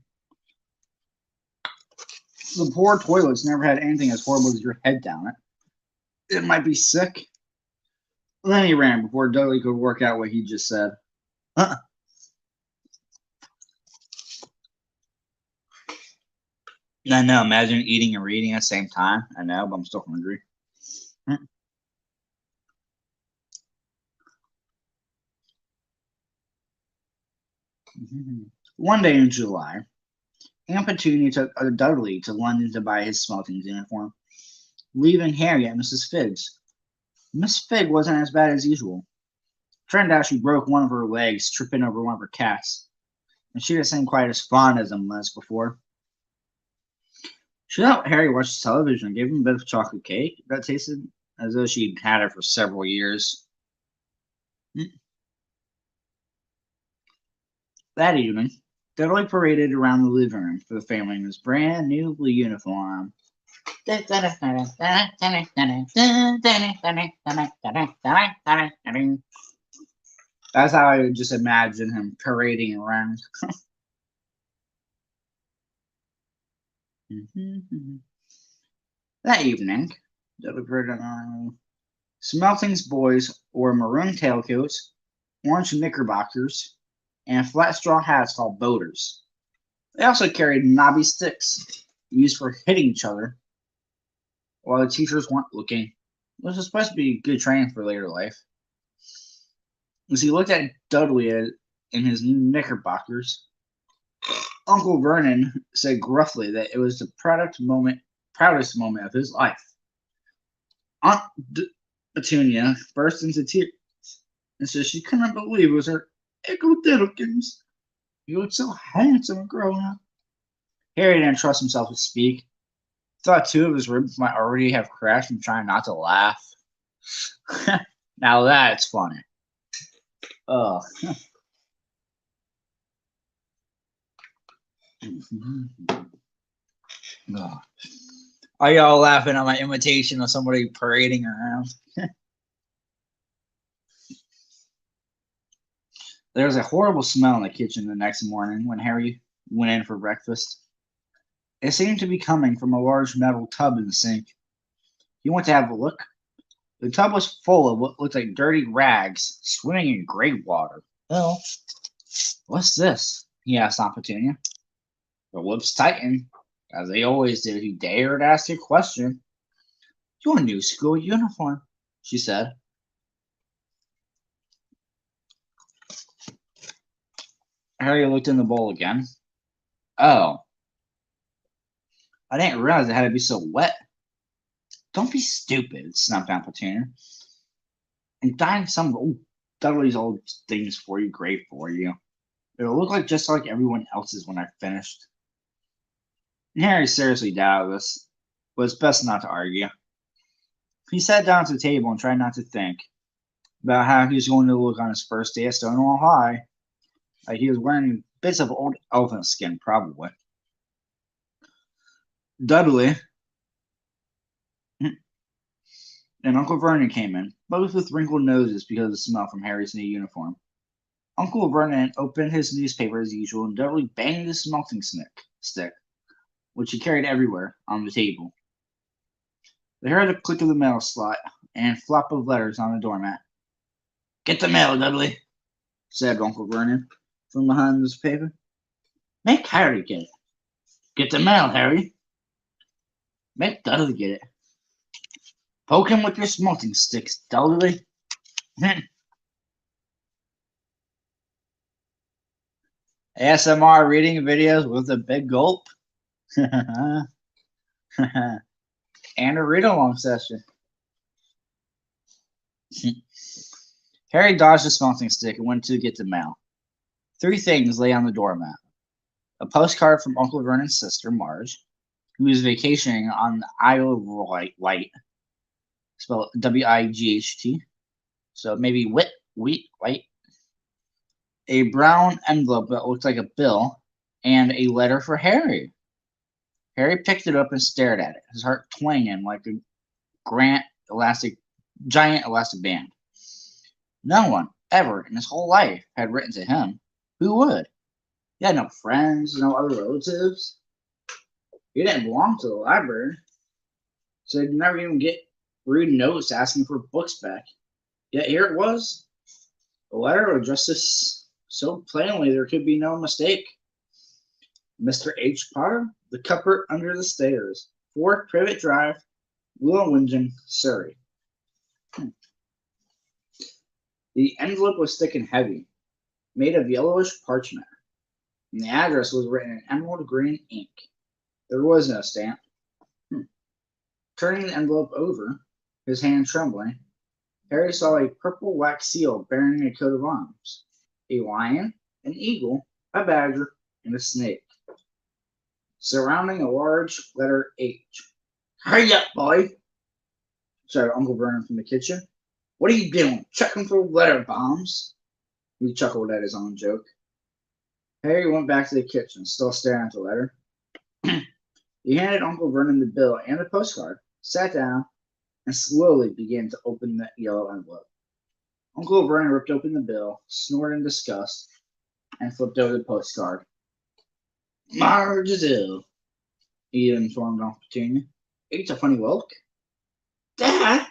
The poor toilets never had anything as horrible as your head down it. It might be sick. Then he ran before Dudley could work out what he just said. I know, imagine eating and reading at the same time. I know, but I'm still hungry. One day in July, Aunt Petunia took Dudley to London to buy his Smeltings uniform, leaving Harry at Mrs. Fig's. Miss Fig wasn't as bad as usual. Turned out she broke one of her legs tripping over one of her cats, and she didn't seem quite as fond as them as before. She let Harry watch television and gave him a bit of chocolate cake that tasted as though she'd had it for several years. That evening, Dudley paraded around the living room for the family in his brand new blue uniform. That's how I would just imagine him parading around. That evening, Smelting's boys wore maroon tailcoats, orange knickerbockers, and flat straw hats called boaters. They also carried knobby sticks used for hitting each other while the teachers weren't looking. This was supposed to be good training for later life. As he looked at Dudley in his new knickerbockers, Uncle Vernon said gruffly that it was the proudest moment of his life. Aunt Petunia burst into tears and said she couldn't believe it was her Uncle Diddlekins. He looked so handsome and grown up. Harry didn't trust himself to speak. Thought two of his ribs might already have crashed from trying not to laugh. Now that's funny. Oh. Oh. Are y'all laughing at my imitation of somebody parading around? There was a horrible smell in the kitchen the next morning when Harry went in for breakfast. It seemed to be coming from a large metal tub in the sink. He went to have a look. The tub was full of what looked like dirty rags swimming in gray water. Well, what's this? He asked Aunt Petunia. Her lips tightened, as they always did if he dared ask a question. Your new school uniform, she said. Harry looked in the bowl again. Oh, I didn't realize it had to be so wet. Don't be stupid, snapped Aunt Petunia. I'm dyeing some of Dudley's old things for you, great for you. It'll look like just like everyone else's when I've finished. And Harry seriously doubted this, but it's best not to argue. He sat down to the table and tried not to think about how he was going to look on his first day at Stonewall High. Like he was wearing bits of old elephant skin, probably. Dudley and Uncle Vernon came in, both with wrinkled noses because of the smell from Harry's new uniform. Uncle Vernon opened his newspaper as usual, and Dudley banged his smelting stick, which he carried everywhere, on the table. They heard the click of the mail slot and flop of letters on the doormat. Get the mail, Dudley, said Uncle Vernon from behind the newspaper. Make Harry get it. Get the mail, Harry. Make Dudley get it. Poke him with your smelting sticks, Dudley. ASMR reading videos with a big gulp. And a read-along session. Harry dodged the smelting stick and went to get the mail. 3 things lay on the doormat. A postcard from Uncle Vernon's sister, Marge, who was vacationing on the Isle of Wight, spelled W-I-G-H-T, so maybe White. A brown envelope that looked like a bill, and a letter for Harry. Harry picked it up and stared at it, his heart twanging like a giant elastic band. No one ever in his whole life had written to him. Who would? He had no friends, no other relatives. He didn't belong to the library, so he'd never even get rude notes asking for books back. Yet here it was, a letter addressed so plainly there could be no mistake. Mr. H. Potter, the cupboard under the stairs, 4 Privet Drive, Willowingen, Surrey. The envelope was thick and heavy, made of yellowish parchment, and the address was written in emerald green ink. There was no stamp. Turning the envelope over, his hand trembling, Harry saw a purple wax seal bearing a coat of arms, a lion, an eagle, a badger, and a snake, surrounding a large letter H. Hurry up, boy, shouted Uncle Vernon from the kitchen. What are you doing? Checking for letter bombs? He chuckled at his own joke. Harry went back to the kitchen, still staring at the letter. He handed Uncle Vernon the bill and the postcard, sat down, and slowly began to open the yellow envelope. Uncle Vernon ripped open the bill, snorted in disgust, and flipped over the postcard. Marge is ill, he informed Aunt Petunia. It's a funny look. Dad,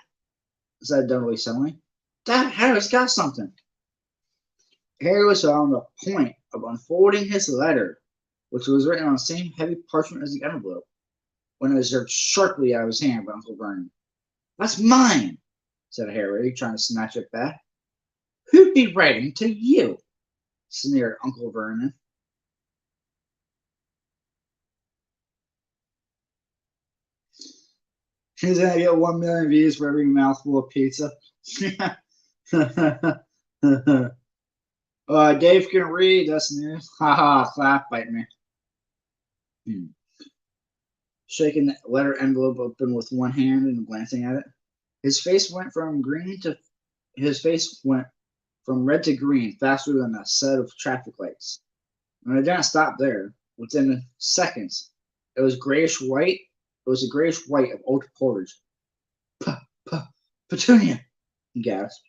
said Dudley suddenly. Dad, Harry's got something. Harry was on the point of unfolding his letter, which was written on the same heavy parchment as the envelope, when it was jerked sharply out of his hand by Uncle Vernon. That's mine, said Harry, trying to snatch it back. Who'd be writing to you? Sneered Uncle Vernon. He's gonna get 1 million views for every mouthful of pizza. Dave can read, that's news. Haha, clap, bite me. Shaking the letter envelope open with one hand and glancing at it. His face went from red to green faster than a set of traffic lights. And it didn't stop there. Within seconds, it was grayish white. It was a grayish white of oat porridge. Petunia, he gasped.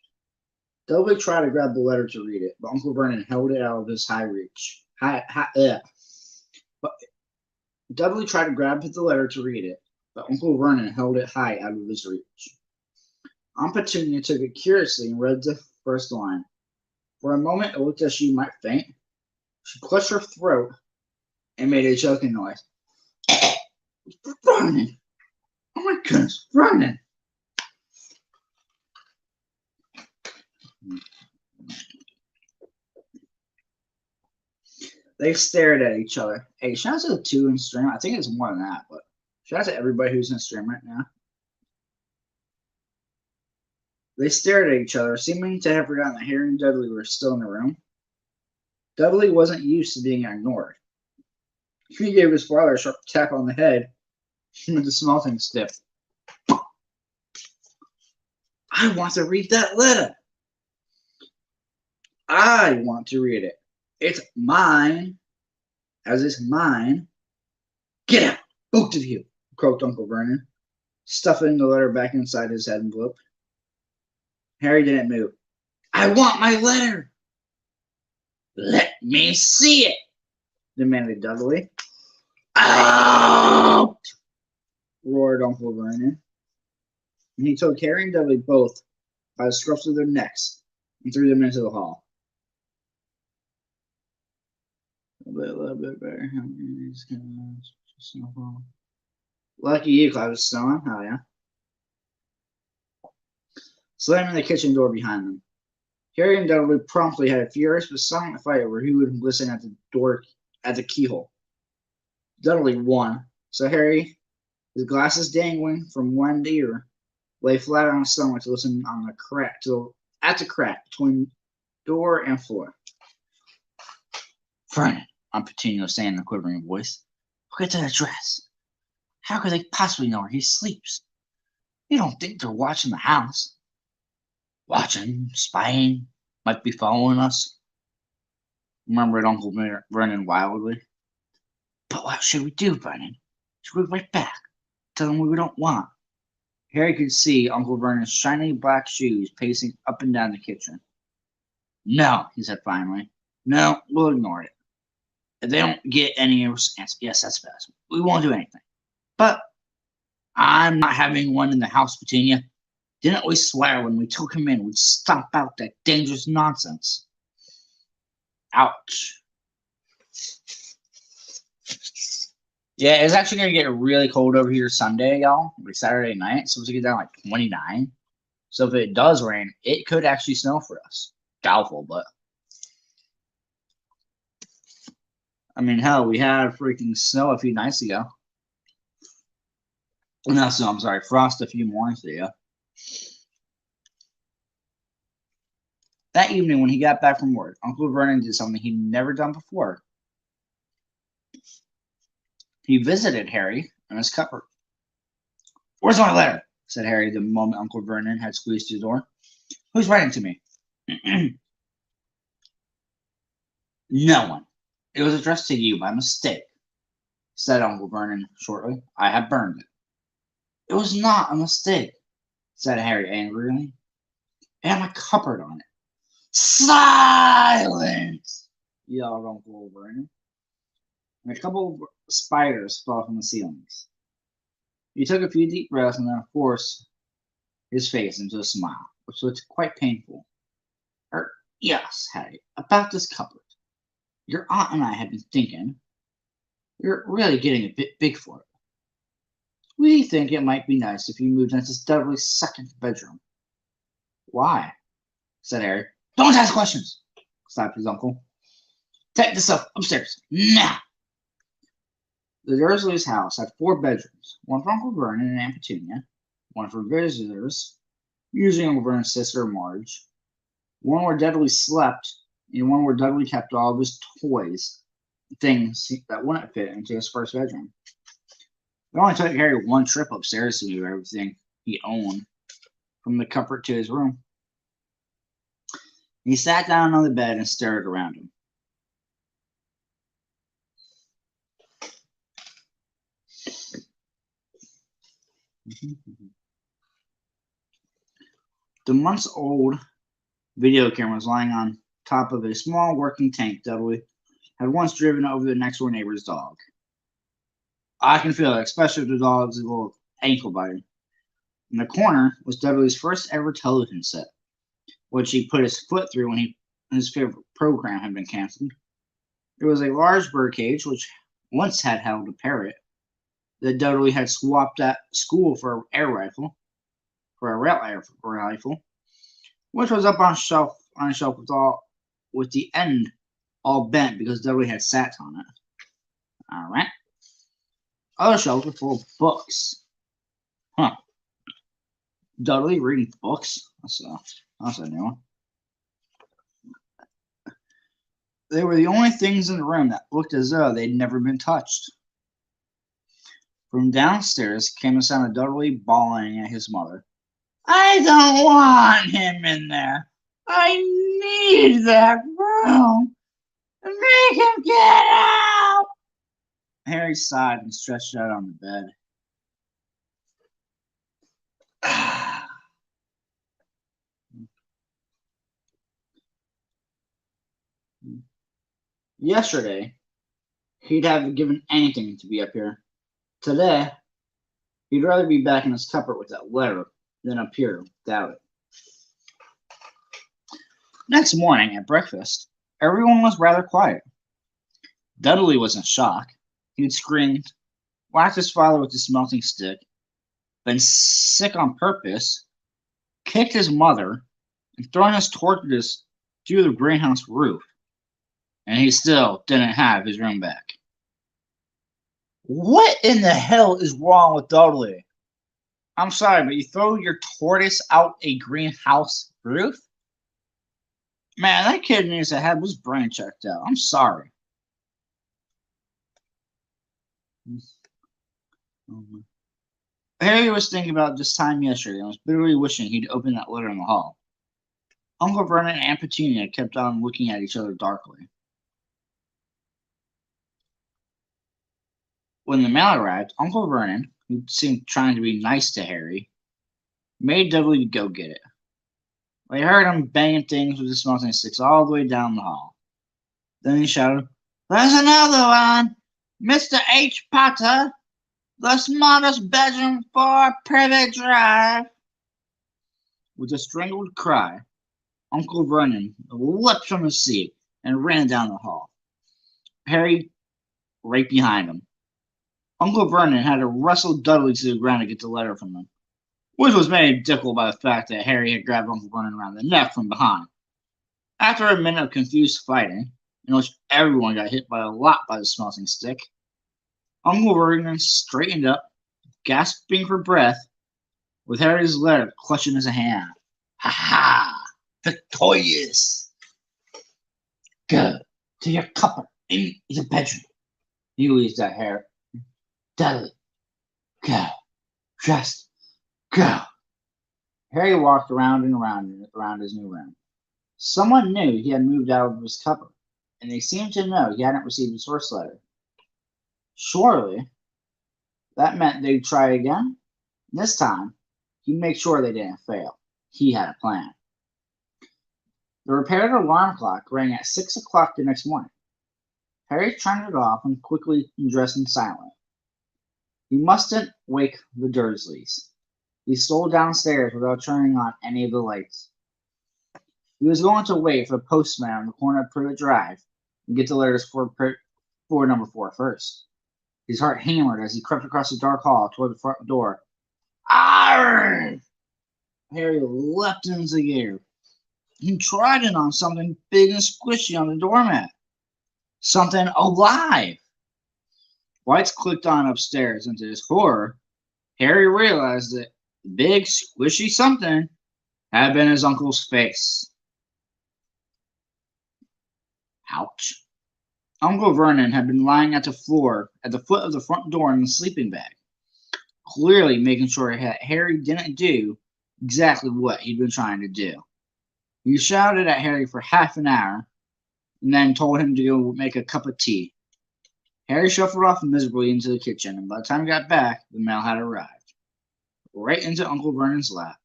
Dudley tried to grab the letter to read it, but Uncle Vernon held it out of his high reach. But Dudley tried to grab the letter to read it, but Uncle Vernon held it high out of his reach. Aunt Petunia took it curiously and read the first line. For a moment, it looked as she might faint. She clutched her throat and made a choking noise. Vernon! Oh my goodness, Vernon! They stared at each other. Hey, shout out to the two in stream. I think it's more than that, but shout out to everybody who's in stream right now. They stared at each other, seeming to have forgotten that Harry and Dudley were still in the room. Dudley wasn't used to being ignored. He gave his father a sharp tap on the head with the smelting stick. I want to read that letter. I want to read it. It's mine, as it's mine. Get out, both of you, croaked Uncle Vernon, stuffing the letter back inside his envelope. Harry didn't move. I want my letter. Let me see it, demanded Dudley. Out! Roared Uncle Vernon. And he took Harry and Dudley both by the scruffs of their necks and threw them into the hall. A little bit better. Lucky you, Cloud is snowing. Oh, yeah. Slamming the kitchen door behind them. Harry and Dudley promptly had a furious but silent fight over who would listen at the door at the keyhole. Dudley won, so Harry, his glasses dangling from one ear, lay flat on his stomach to listen on the crack between door and floor. Vernon, Aunt Petunia was saying in a quivering voice, look at that dress. How could they possibly know where he sleeps? You don't think they're watching the house? Watching, spying, might be following us, murmured Uncle Vernon wildly. But what should we do, Vernon? Should we write back? Tell them we don't want? Harry could see Uncle Vernon's shiny black shoes pacing up and down the kitchen. No, he said finally. No, we'll ignore it. If they don't get any response, yes, that's best. We won't do anything. But I'm not having one in the house, Petunia. Didn't we swear when we took him in we'd stomp out that dangerous nonsense? Ouch. Yeah, it's actually going to get really cold over here Sunday, y'all. Like Saturday night. So it's going to get down like 29. So if it does rain, it could actually snow for us. Doubtful, but. I mean, hell, we had freaking snow a few nights ago. No, so I'm sorry, frost a few mornings ago. That evening, when he got back from work, Uncle Vernon did something he'd never done before. He visited Harry in his cupboard. Where's my letter? Said Harry the moment Uncle Vernon had squeezed his door. Who's writing to me? No one. It was addressed to you by mistake, said Uncle Vernon shortly. I have burned it. It was not a mistake, said Harry angrily. It had my cupboard on it. Silence! Yelled Uncle Vernon. And a couple of spiders fell from the ceilings. He took a few deep breaths and then forced his face into a smile, which looked quite painful. Yes, Harry, about this cupboard. Your aunt and I have been thinking you're really getting a bit big for it. We think it might be nice if you moved into Dudley's second bedroom. Why? Said Harry. Don't ask questions, snapped his uncle. Take this up upstairs, now. The Dursleys' house had 4 bedrooms, one for Uncle Vernon and Aunt Petunia, one for visitors, usually Uncle Vernon's sister Marge, one where Dudley slept, and one where Dudley kept all of his toys, things that wouldn't fit into his first bedroom. It only took Harry one trip upstairs to move everything he owned. from the cupboard to his room. He sat down on the bed and stared around him. The months-old video camera was lying on top of a small working tank Dudley had once driven over the next-door neighbor's dog. I can feel it, especially the dog's little ankle bite. In the corner was Dudley's first ever television set, which he put his foot through when his favorite program had been canceled. There was a large birdcage, which once had held a parrot that Dudley had swapped at school for a rail rifle, which was up on a shelf with the end all bent because Dudley had sat on it. All right. Other shelves were full of books. Huh. Dudley reading books? That's a new one. They were the only things in the room that looked as though they'd never been touched. From downstairs came the sound of Dudley bawling at his mother. I don't want him in there. I need that room. Make him get out. Harry sighed and stretched out on the bed. Yesterday, he'd have given anything to be up here. Today, he'd rather be back in his cupboard with that letter than up here without it. Next morning at breakfast, everyone was rather quiet. Dudley was in shock. He'd screamed, whacked his father with the smelting stick, been sick on purpose, kicked his mother, and thrown his torches through the greenhouse roof. And he still didn't have his room back. What in the hell is wrong with Dudley? I'm sorry, but you throw your tortoise out a greenhouse roof? Man, that kid needs to have his brain checked out. I'm sorry. Harry was thinking about this time yesterday and was bitterly wishing he'd opened that letter in the hall. Uncle Vernon and Aunt Petunia kept on looking at each other darkly. When the mail arrived, Uncle Vernon, who seemed trying to be nice to Harry, made Dudley go get it. They heard him banging things with the smelting sticks all the way down the hall. Then he shouted, There's another one! Mr. H. Potter! The smartest bedroom for Private Drive! With a strangled cry, Uncle Vernon leapt from his seat and ran down the hall. Harry right behind him. Uncle Vernon had to wrestle Dudley to the ground to get the letter from him, which was made difficult by the fact that Harry had grabbed Uncle Vernon around the neck from behind. After a minute of confused fighting, in which everyone got hit by the smelting stick, Uncle Vernon straightened up, gasping for breath, with Harry's letter clutched in his hand. Ha ha! Victorious! Go to your cupboard in the bedroom. He leaves that hair. Dudley, go. Just go. Harry walked around and around his new room. Someone knew he had moved out of his cupboard, and they seemed to know he hadn't received his first letter. Surely, that meant they'd try again. This time, he'd make sure they didn't fail. He had a plan. The repaired alarm clock rang at 6 o'clock the next morning. Harry turned it off and quickly undressed in silence. He mustn't wake the Dursleys. He stole downstairs without turning on any of the lights. He was going to wait for the postman on the corner of Privet Drive and get the letters for number 4 first. His heart hammered as he crept across the dark hall toward the front door. Arrgh! Harry leapt into the air. He tried it on something big and squishy on the doormat. Something alive! Lights clicked on upstairs, and to his horror, Harry realized that the big, squishy something had been his uncle's face. Ouch. Uncle Vernon had been lying at the floor at the foot of the front door in the sleeping bag, clearly making sure that Harry didn't do exactly what he'd been trying to do. He shouted at Harry for half an hour and then told him to go make a cup of tea. Harry shuffled off miserably into the kitchen, and by the time he got back, the mail had arrived, right into Uncle Vernon's lap.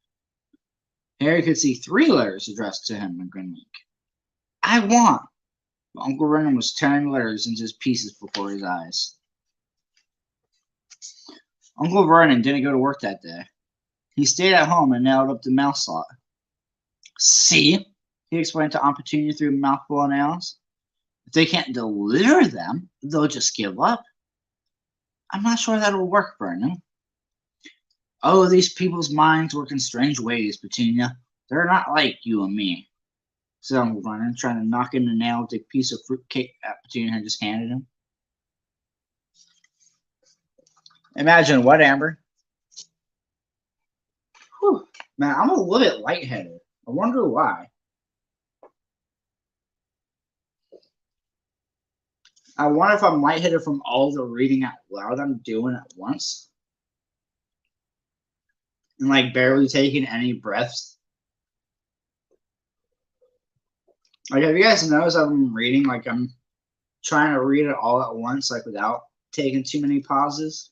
Harry could see 3 letters addressed to him in green ink. I want! But Uncle Vernon was tearing the letters into pieces before his eyes. Uncle Vernon didn't go to work that day. He stayed at home and nailed up the mail slot. See, he explained to Aunt Petunia through a mouthful of nails. If they can't deliver them, they'll just give up. I'm not sure that'll work, Vernon. Oh, these people's minds work in strange ways, Petunia. They're not like you and me, said Uncle Vernon, trying to knock in the nail with a piece of fruit cake that Petunia had just handed him. Imagine what, Amber? Whew. Man, I'm a little bit lightheaded. I wonder why. I wonder if I'm lightheaded from all the reading out loud I'm doing at once. And like barely taking any breaths. Like, have you guys noticed I'm reading, like I'm trying to read it all at once, like without taking too many pauses?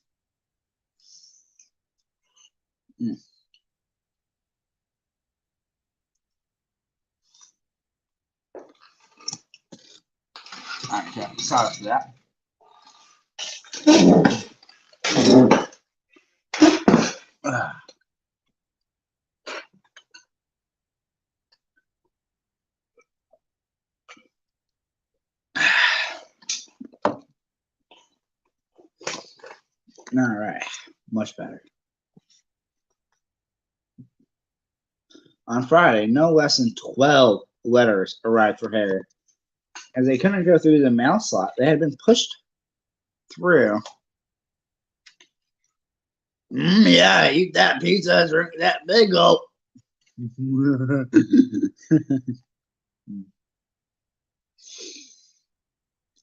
Alright, yeah, sorry for that. Alright, much better. On Friday, no less than 12 letters arrived for Harry. As they couldn't go through the mail slot, they had been pushed through. Yeah, eat that pizza, drink that big gulp.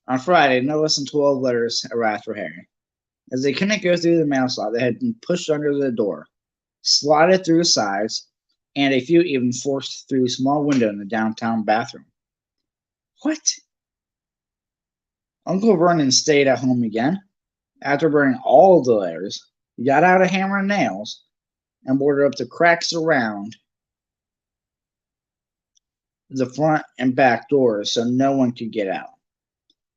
On Friday, no less than 12 letters arrived for Harry. As they couldn't go through the mail slot, they had been pushed under the door, slotted through the sides, and a few even forced through a small window in the downtown bathroom. What? Uncle Vernon stayed at home again. After burning all the letters, he got out a hammer and nails and boarded up the cracks around the front and back doors so no one could get out.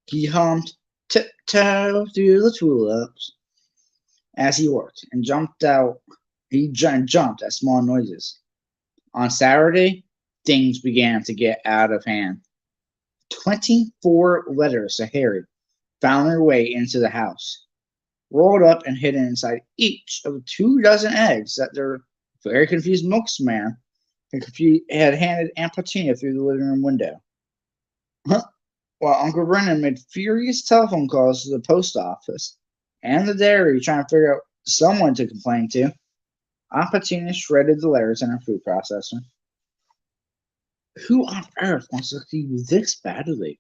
He hummed tiptoe through the tulips as he worked and jumped out. He jumped at small noises. On Saturday, things began to get out of hand. 24 letters to Harry found their way into the house, rolled up and hidden inside each of the 24 eggs that their very confused milkman had handed Aunt Petunia through the living room window. While Uncle Vernon made furious telephone calls to the post office and the dairy trying to figure out someone to complain to, Aunt Petunia shredded the letters in her food processor. Who on earth wants to see you this badly?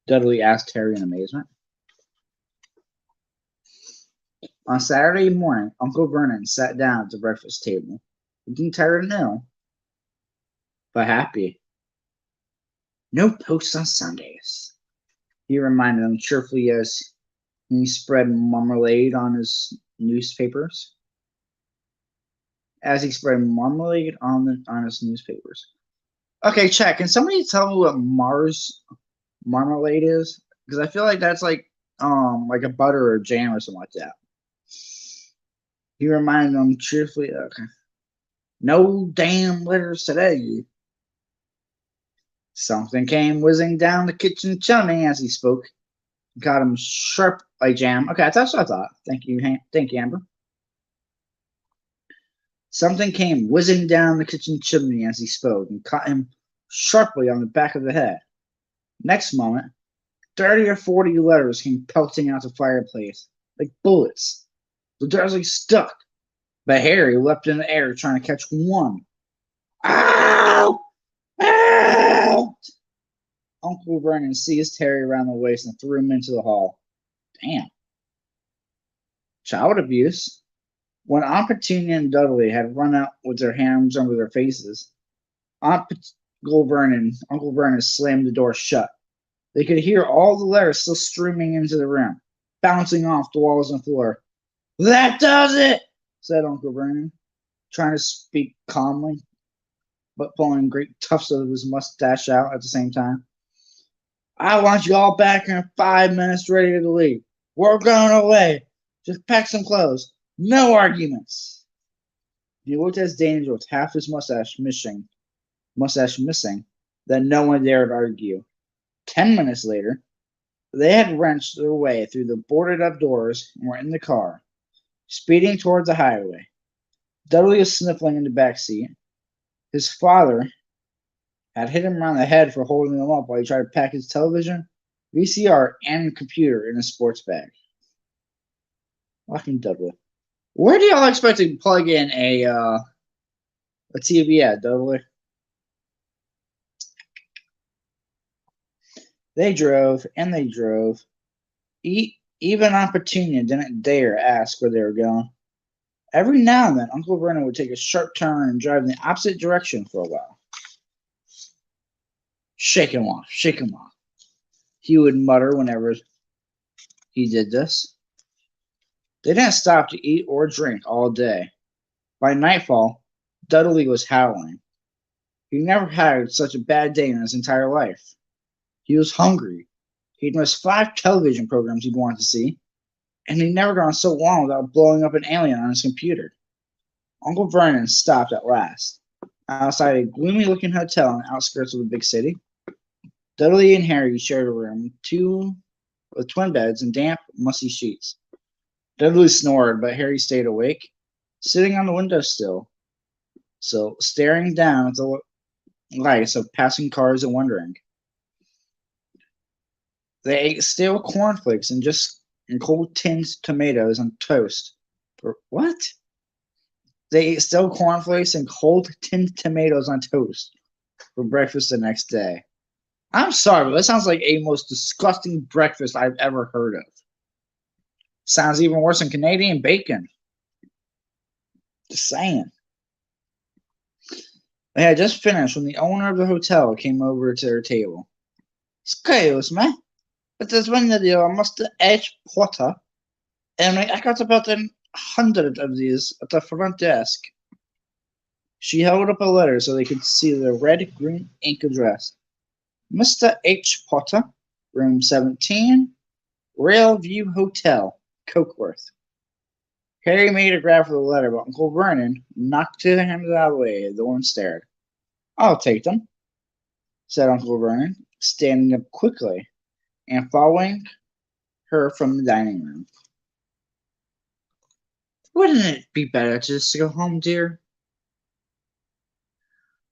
Dudley asked Harry in amazement. On Saturday morning, Uncle Vernon sat down at the breakfast table, looking tired and ill, but happy. No posts on Sundays, he reminded them cheerfully as he spread marmalade on his newspapers. On his newspapers. Okay, check. Can somebody tell me what Mars marmalade is? Because I feel like that's like a butter or jam or something like that. He reminded them cheerfully. Okay. No damn letters today. Something came whizzing down the kitchen chimney as he spoke. Got him sharp like jam. Okay, that's what I thought. Thank you, Amber. Something came whizzing down the kitchen chimney as he spoke and caught him sharply on the back of the head. Next moment, 30 or 40 letters came pelting out the fireplace like bullets. The Dursley stuck, but Harry leapt in the air trying to catch one. Ow! Ow! Uncle Vernon seized Harry around the waist and threw him into the hall. Damn. Child abuse. When Aunt Petunia and Dudley had run out with their hands under their faces, Uncle Vernon slammed the door shut. They could hear all the letters still streaming into the room, bouncing off the walls and floor. "That does it," said Uncle Vernon, trying to speak calmly, but pulling great tufts of his mustache out at the same time. "I want you all back in 5 minutes ready to leave. We're going away. Just pack some clothes. No arguments." He looked as Danger with half his mustache missing, that no one dared argue. 10 minutes later, they had wrenched their way through the boarded up doors and were in the car, speeding towards the highway. Dudley was sniffling in the back seat. His father had hit him around the head for holding him up while he tried to pack his television, VCR, and computer in his sports bag. Fucking Dudley. Where do y'all expect to plug in a TV at, Dudley? They drove, and they drove. Even Aunt Petunia didn't dare ask where they were going. Every now and then, Uncle Vernon would take a sharp turn and drive in the opposite direction for a while. Shake him off, he would mutter whenever he did this. They didn't stop to eat or drink all day. By nightfall, Dudley was howling. He never had such a bad day in his entire life. He was hungry. He'd missed 5 television programs he'd wanted to see, and he'd never gone so long without blowing up an alien on his computer. Uncle Vernon stopped at last, outside a gloomy-looking hotel on the outskirts of the big city. Dudley and Harry shared a room, with twin beds and damp, musty sheets. Dudley snored, but Harry stayed awake, sitting on the windowsill, staring down at the lights of passing cars and wondering. They ate stale cornflakes and cold tinned tomatoes on toast. What? They ate stale cornflakes and cold tinned tomatoes on toast for breakfast the next day. I'm sorry, but that sounds like a most disgusting breakfast I've ever heard of. Sounds even worse than Canadian bacon. Just saying. They had just finished when the owner of the hotel came over to their table. "Excuse me, it is one of your Mr. H. Potter, and I got about 100 of these at the front desk." She held up a letter so they could see the red-green ink address. "Mr. H. Potter, room 17, Railview Hotel, Cokeworth." Harry made a grab for the letter, but Uncle Vernon knocked his hands out of the way. The woman stared. "I'll take them," said Uncle Vernon, standing up quickly and following her from the dining room. "Wouldn't it be better just to go home, dear?"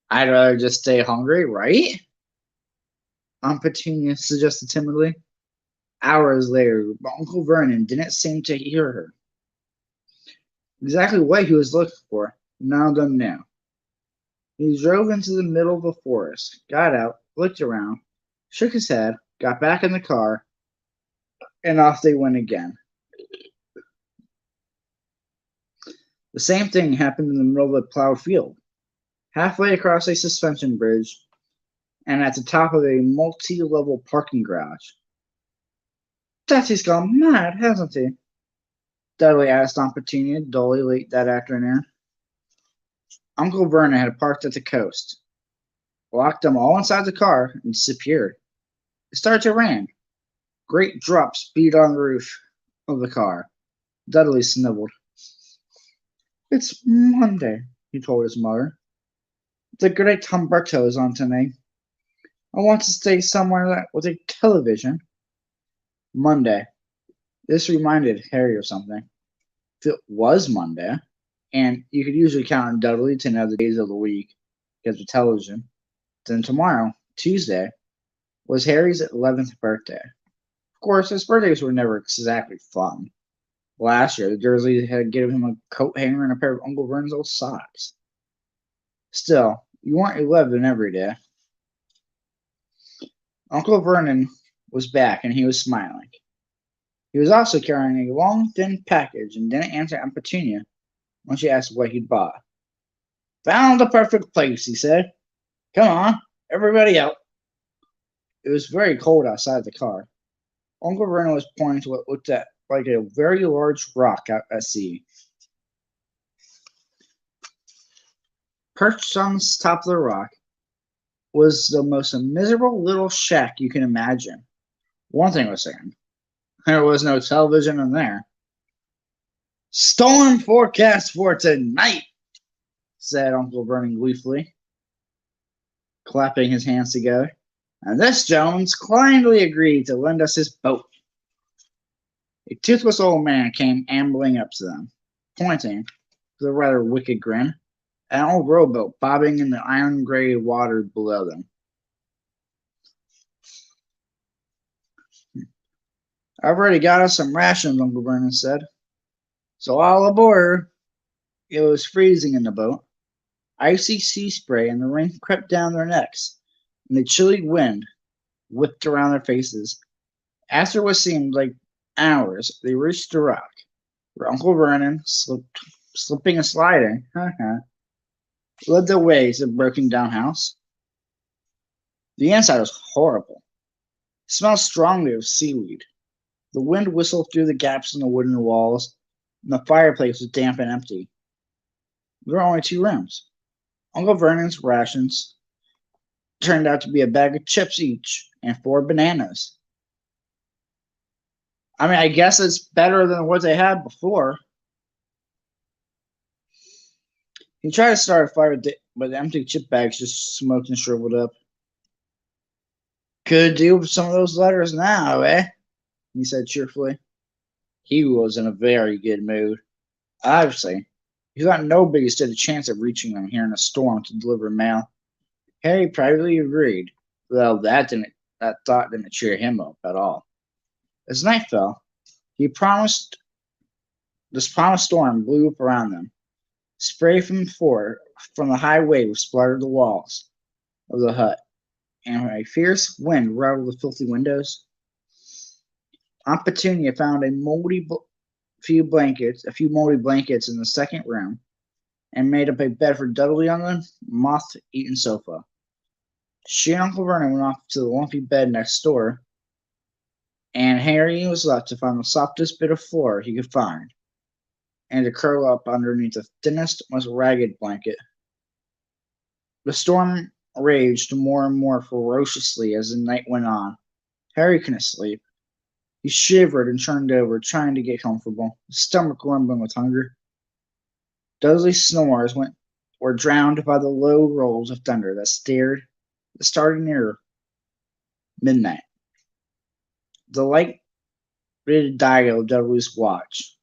"I'd rather just stay hungry, right?" Aunt Petunia suggested timidly. Hours later, but Uncle Vernon didn't seem to hear her. Exactly what he was looking for, none of them knew. He drove into the middle of the forest, got out, looked around, shook his head, got back in the car, and off they went again. The same thing happened in the middle of a plowed field, halfway across a suspension bridge, and at the top of a multi-level parking garage. "Daddy's gone mad, hasn't he?" Dudley asked Aunt Petunia dully late that afternoon. Uncle Vernon had parked at the coast, locked them all inside the car, and disappeared. It started to rain. Great drops beat on the roof of the car. Dudley sniveled. "It's Monday," he told his mother. "The great Humberto is on tonight. I want to stay somewhere with a television." Monday. This reminded Harry of something. If it was Monday, and you could usually count on Dudley to know the days of the week because of television, then tomorrow, Tuesday, was Harry's 11th birthday. Of course, his birthdays were never exactly fun. Last year, the Dursleys had given him a coat hanger and a pair of Uncle Vernon's old socks. Still, you weren't 11 every day. Uncle Vernon was back, and he was smiling. He was also carrying a long, thin package and didn't answer Aunt Petunia when she asked what he'd bought. Found the perfect place, he said. Come on, everybody out. It was very cold outside the car. Uncle Vernon was pointing to what looked at like a very large rock out at sea. Perched on the top of the rock was the most miserable little shack you can imagine. One thing was certain. There was no television in there. Storm forecast for tonight, said Uncle Vernon gleefully, clapping his hands together. And this Jones kindly agreed to lend us his boat. A toothless old man came ambling up to them, pointing, with a rather wicked grin, at an old rowboat bobbing in the iron-gray water below them. I've already got us some rations, Uncle Vernon said. So all aboard. It was freezing in the boat. Icy sea spray and the rain crept down their necks, and the chilly wind whipped around their faces. After what seemed like hours, they reached the rock, where Uncle Vernon, slipping and sliding, led the way to the broken-down house. The inside was horrible. It smelled strongly of seaweed. The wind whistled through the gaps in the wooden walls, and the fireplace was damp and empty. There were only 2 rooms. Uncle Vernon's rations turned out to be a bag of chips each and 4 bananas. I mean, I guess it's better than what they had before. He tried to start a fire, but the empty chip bags just smoked and shriveled up. Could do with some of those letters now, eh? He said cheerfully. He was in a very good mood. Obviously, he thought nobody stood a chance of reaching them here in a storm to deliver mail. Harry privately agreed, though that thought didn't cheer him up at all. As night fell, this promised storm blew up around them. Spray from the high waves splattered the walls of the hut, and a fierce wind rattled the filthy windows. Aunt Petunia found a few moldy blankets in the second room, and made up a bed for Dudley on the moth-eaten sofa. She and Uncle Vernon went off to the lumpy bed next door, and Harry was left to find the softest bit of floor he could find, and to curl up underneath the thinnest, most ragged blanket. The storm raged more and more ferociously as the night went on. Harry couldn't sleep. He shivered and turned over, trying to get comfortable, his stomach rumbling with hunger. Dudley's snores were drowned by the low rolls of thunder that started near midnight. The light-rated dial of Dudley's watch,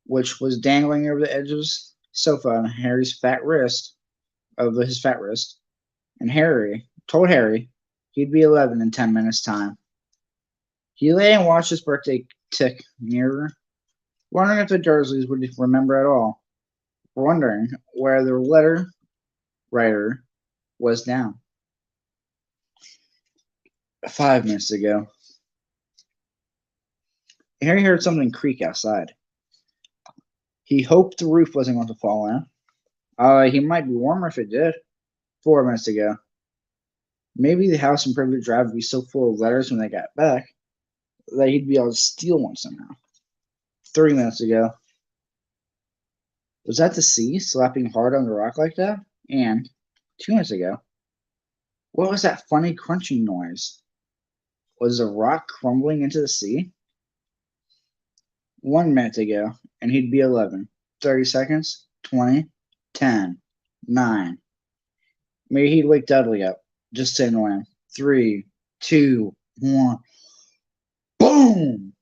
which was dangling over the edge of his sofa on his fat wrist, and Harry told Harry he'd be 11 in 10 minutes' time. He lay and watched his birthday tick nearer, wondering if the Dursleys would remember at all, wondering where the letter writer was now. 5 minutes ago, Harry heard something creak outside. He hoped the roof wasn't going to fall in. He might be warmer if it did. 4 minutes ago. Maybe the house in Privilege Drive would be so full of letters when they got back that he'd be able to steal one somehow. 3 minutes ago. Was that the sea slapping hard on the rock like that? And 2 minutes ago, what was that funny crunching noise? Was the rock crumbling into the sea? 1 minute ago, and he'd be 11. 30 seconds, 20, 10, 9. Maybe he'd wake Dudley up just to annoy him. 3, 2, 1. Boom!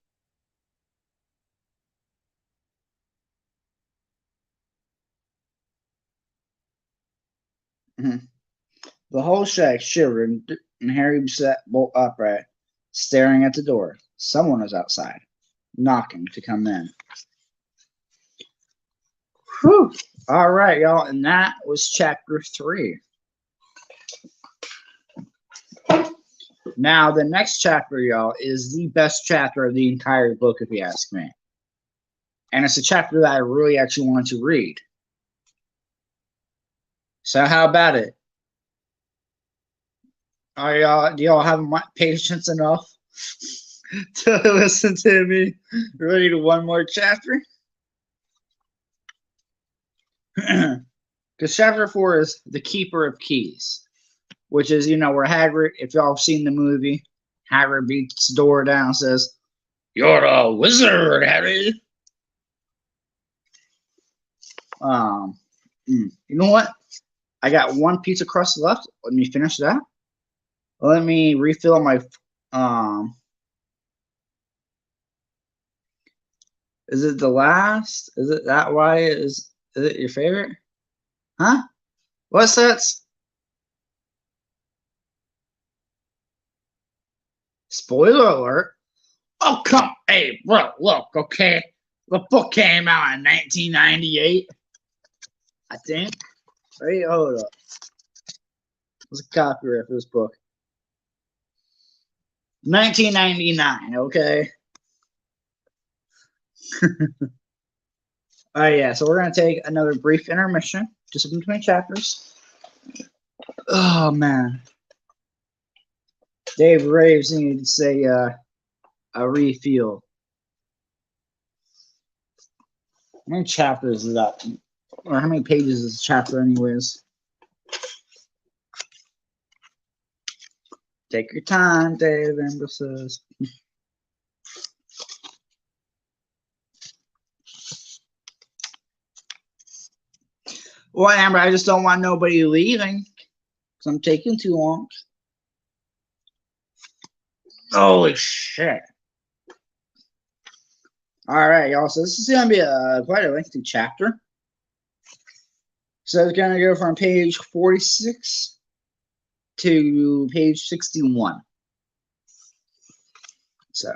The whole shack shivered, and Harry sat bolt upright, staring at the door. Someone was outside, knocking to come in. Whew! All right, y'all, and that was chapter 3. Now, the next chapter, y'all, is the best chapter of the entire book, if you ask me. And it's a chapter that I really actually wanted to read. So how about it? Do y'all have patience enough to listen to me read one more chapter? Because chapter 4 is The Keeper of Keys, which is, where Hagrid, if y'all have seen the movie, Hagrid beats the door down and says, "You're a wizard, Harry." You know what? I got one pizza crust left. Let me finish that. Let me refill my is it the last? Is it that why is it your favorite? Huh? What's that? Spoiler alert. Oh, come. Hey, bro, look, okay? The book came out in 1998, I think. Wait, hold up. There's a copyright for this book. 1999, okay? All right, yeah, so we're going to take another brief intermission, just in between chapters. Oh, man. Daves-Raves needed to say a refuel. How many chapters is that? Or how many pages is a chapter, anyways? Take your time, Dave, Amber says. Well, Amber, I just don't want nobody leaving because I'm taking too long. Holy shit. All right, y'all. So this is going to be quite a lengthy chapter. So it's going to go from page 46 to page 61. So,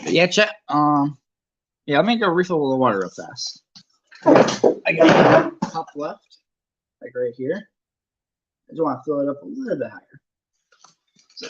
yeah, chat. Yeah, let me go refill the water real fast. I got a cup left, like right here. I just want to fill it up a little bit higher. So,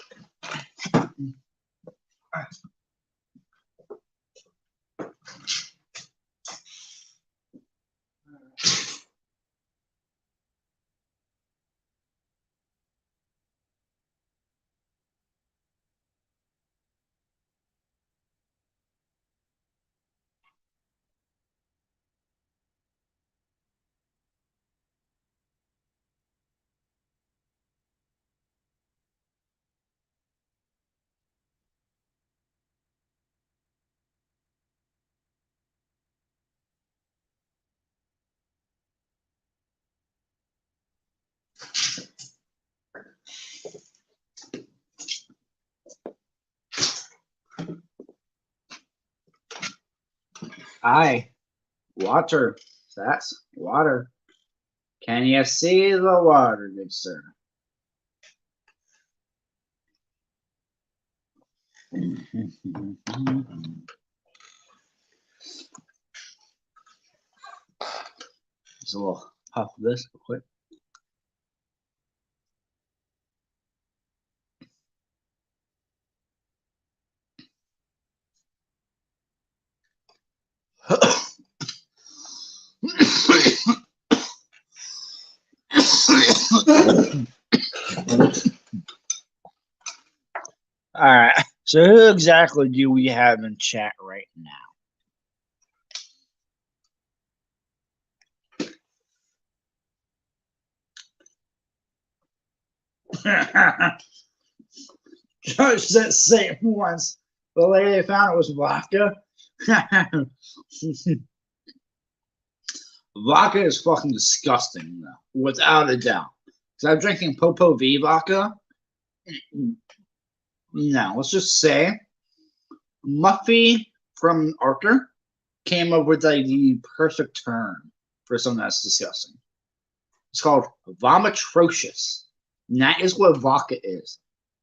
Aye, water. That's water. Can you see the water, good sir? Just a little puff of this real quick. All right. So who exactly do we have in chat right now? Judge said same once. The lady they found it was vodka. Vodka is fucking disgusting, though, without a doubt. Because I'm drinking Popo V vodka. No, let's just say Muffy from Arthur came up with like the perfect term for something that's disgusting. It's called vomitrocious. And that is what vodka is.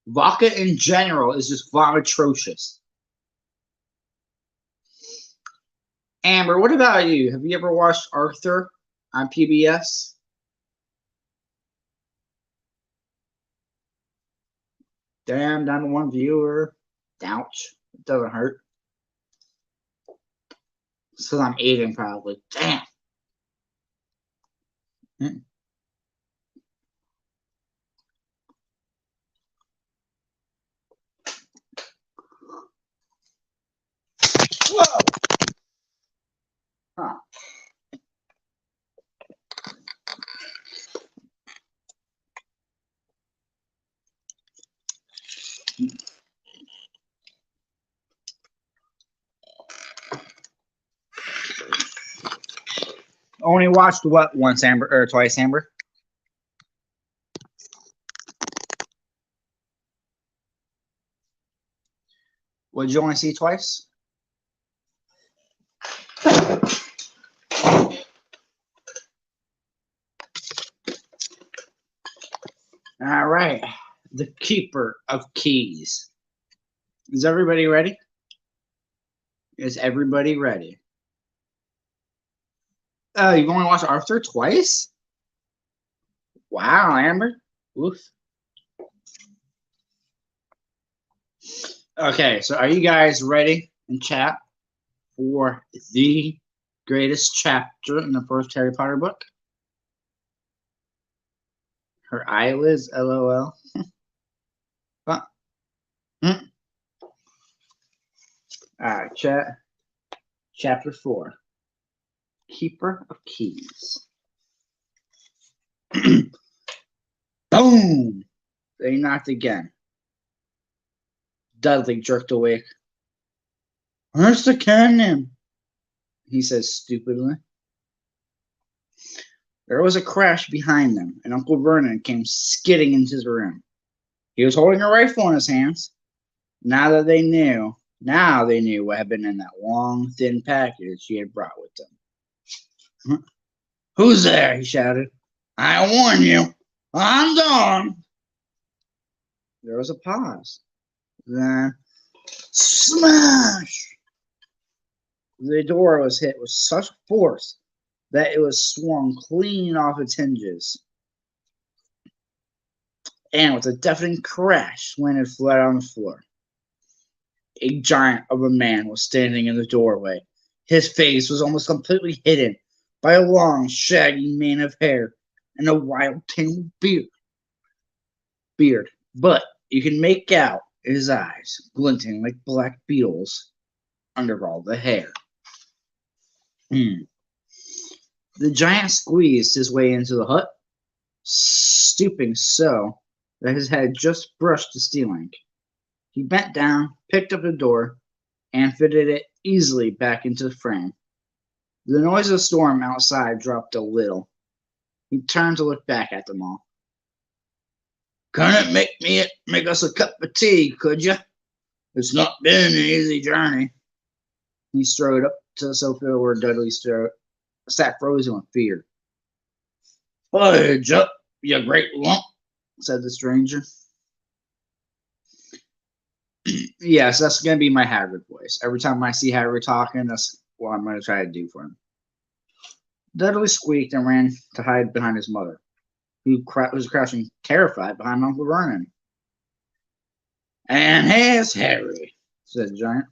Vodka in general is just vomitrocious. Amber, what about you? Have you ever watched Arthur on PBS? Damn, down to one viewer. Ouch. It doesn't hurt. So I'm eating probably. Damn. Mm. Whoa. Huh. Only watched what once, Amber, or twice, Amber? What did you only see twice? All right. The Keeper of Keys. Is everybody ready? Is everybody ready? Oh, you've only watched Arthur twice? Wow, Amber. Oof. Okay, so are you guys ready in chat for the greatest chapter in the first Harry Potter book? Her eyelids, LOL. Huh. Hmm. All right, chat. Chapter 4. Keeper of Keys. Boom! They knocked again. Dudley jerked awake. Where's the cannon? He says stupidly. There was a crash behind them, and Uncle Vernon came skidding into his room. He was holding a rifle in his hands. Now they knew what had been in that long, thin package he had brought with them. Who's there? He shouted. I warn you, I'm gone. There was a pause. Then, smash! The door was hit with such force that it was swung clean off its hinges, and with a deafening crash, landed flat on the floor. A giant of a man was standing in the doorway. His face was almost completely hidden by a long, shaggy mane of hair and a wild, tangled beard. But you can make out his eyes glinting like black beetles under all the hair. The giant squeezed his way into the hut, stooping so that his head just brushed the ceiling. He bent down, picked up the door, and fitted it easily back into the frame. The noise of the storm outside dropped a little. He turned to look back at them all. Couldn't make us a cup of tea, could you? It's not been an easy journey. He strode up to the sofa where Dudley sat frozen with fear. Fudge up, you great lump, said the stranger. Yes, that's going to be my Hagrid voice. Every time I see Hagrid talking, that's what I'm going to try to do for him. Dudley squeaked and ran to hide behind his mother, who was crouching terrified behind Uncle Vernon. And here's Harry, said the giant.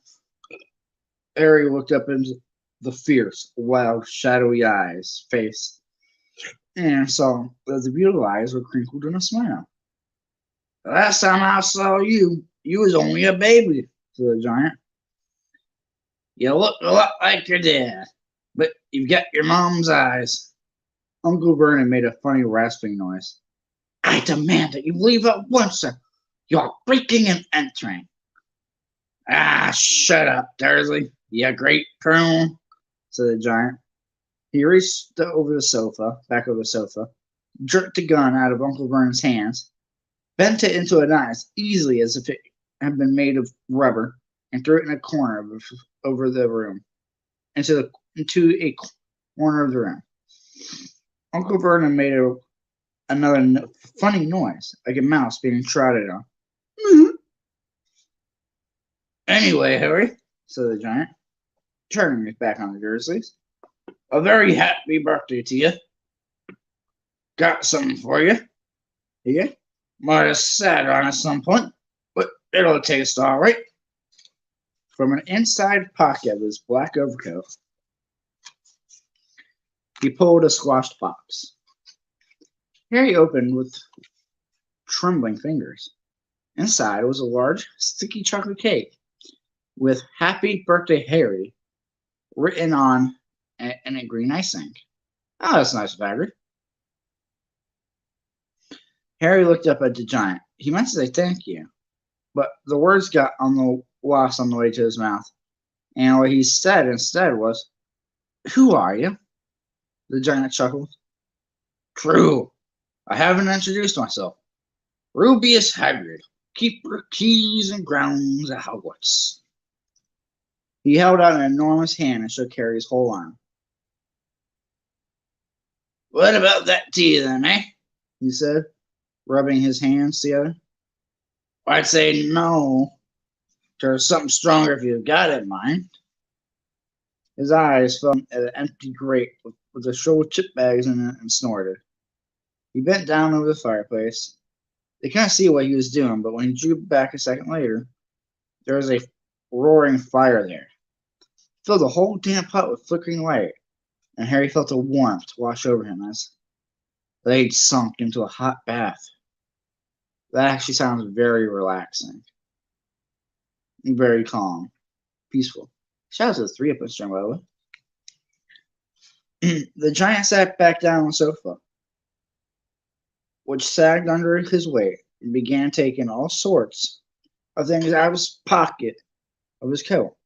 Harry looked up into the fierce, wild, shadowy face and saw that the beautiful eyes were crinkled in a smile. The last time I saw you, you was only a baby, said the giant. You look a lot like your dad, but you've got your mom's eyes. Uncle Vernon made a funny rasping noise. I demand that you leave at once, sir. You're breaking and entering. Ah, shut up, Dursley, you great prune, said the giant. He reached back over the sofa, jerked the gun out of Uncle Vernon's hands, bent it into a knife easily as if it had been made of rubber, and threw it in a corner over the room, into a corner of the room. Uncle Vernon made another funny noise, like a mouse being trodden on. Anyway, Harry, said the giant, turning his back on the Dursleys, a very happy birthday to you. Got something for you. Here. Might have sat on at some point, but it'll taste all right. From an inside pocket of his black overcoat, He pulled a squashed box. Harry opened with trembling fingers. Inside was a large, sticky chocolate cake with "Happy Birthday, Harry" written on in a green icing. Oh, that's nice of Hagrid. Harry looked up at the giant. He meant to say thank you, but the words got lost on the way to his mouth. And what he said instead was, "Who are you?" The giant chuckled. "True. I haven't introduced myself. Rubius Hagrid, keeper of keys and grounds at Hogwarts." He held out an enormous hand and shook Harry's whole arm. "What about that tea then, eh?" he said, rubbing his hands together. "I'd say no. There's something stronger if you've got it in mind." His eyes fell at an empty grate with a show of chip bags in it and snorted. He bent down over the fireplace. They couldn't see what he was doing, but when he drew back a second later, there was a roaring fire there. It filled the whole damp hut with flickering light, and Harry felt a warmth wash over him as they'd sunk into a hot bath. That actually sounds very relaxing. Very calm. Peaceful. Shout out to the three of us, by the way. The giant sat back down on the sofa, which sagged under his weight, and began taking all sorts of things out of his pocket of his coat.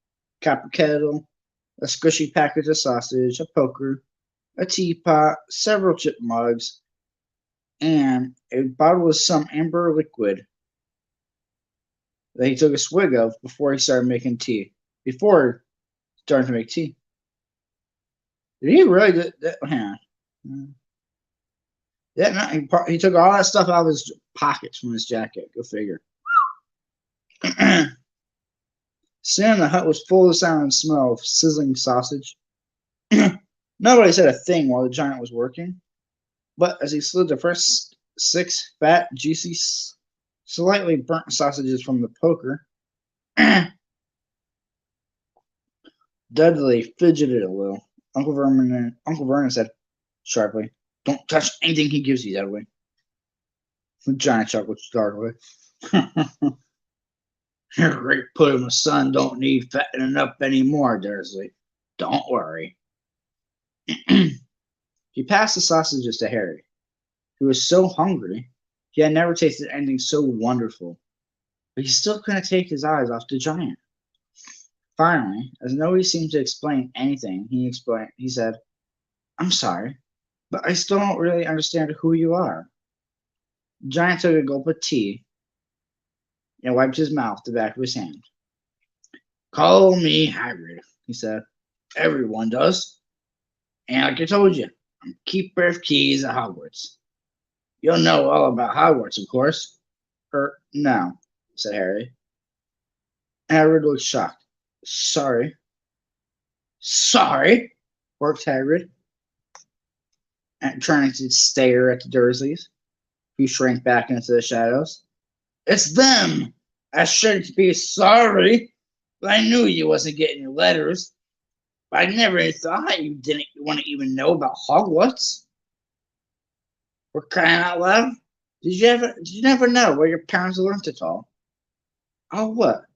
Copper kettle, a squishy package of sausage, a poker, a teapot, several chip mugs, and a bottle of some amber liquid that he took a swig of before he started making tea. Before starting to make tea. Did he really do that? Yeah, no, he took all that stuff out of his pockets from his jacket. Go figure. Soon the hut was full of the sound and smell of sizzling sausage. Nobody said a thing while the giant was working, but as he slid the first 6 fat, juicy, slightly burnt sausages from the poker, Dudley fidgeted a little. Uncle Vernon said sharply, "Don't touch anything he gives you, Dudley." The giant chuckled starkly. "Your great pudding son don't need fattening up anymore, Dursley. Don't worry." He passed the sausages to Harry, who was so hungry he had never tasted anything so wonderful, but he still couldn't take his eyes off the giant. Finally, as nobody seemed to explain anything, he said, "I'm sorry, but I still don't really understand who you are." The giant took a gulp of tea and wiped his mouth with the back of his hand. "Call me Hagrid," he said. "Everyone does. And like I told you, I'm keeper of keys at Hogwarts. You'll know all about Hogwarts, of course." No," said Harry. Hagrid looked shocked. Sorry, worked Hagrid, and trying to stare at the Dursleys, who shrank back into the shadows. "It's them. I shouldn't be sorry, but I knew you wasn't getting your letters. But I never thought you didn't want to even know about Hogwarts. We're crying out loud. Did you never know where your parents learned it all?" "Oh, what?"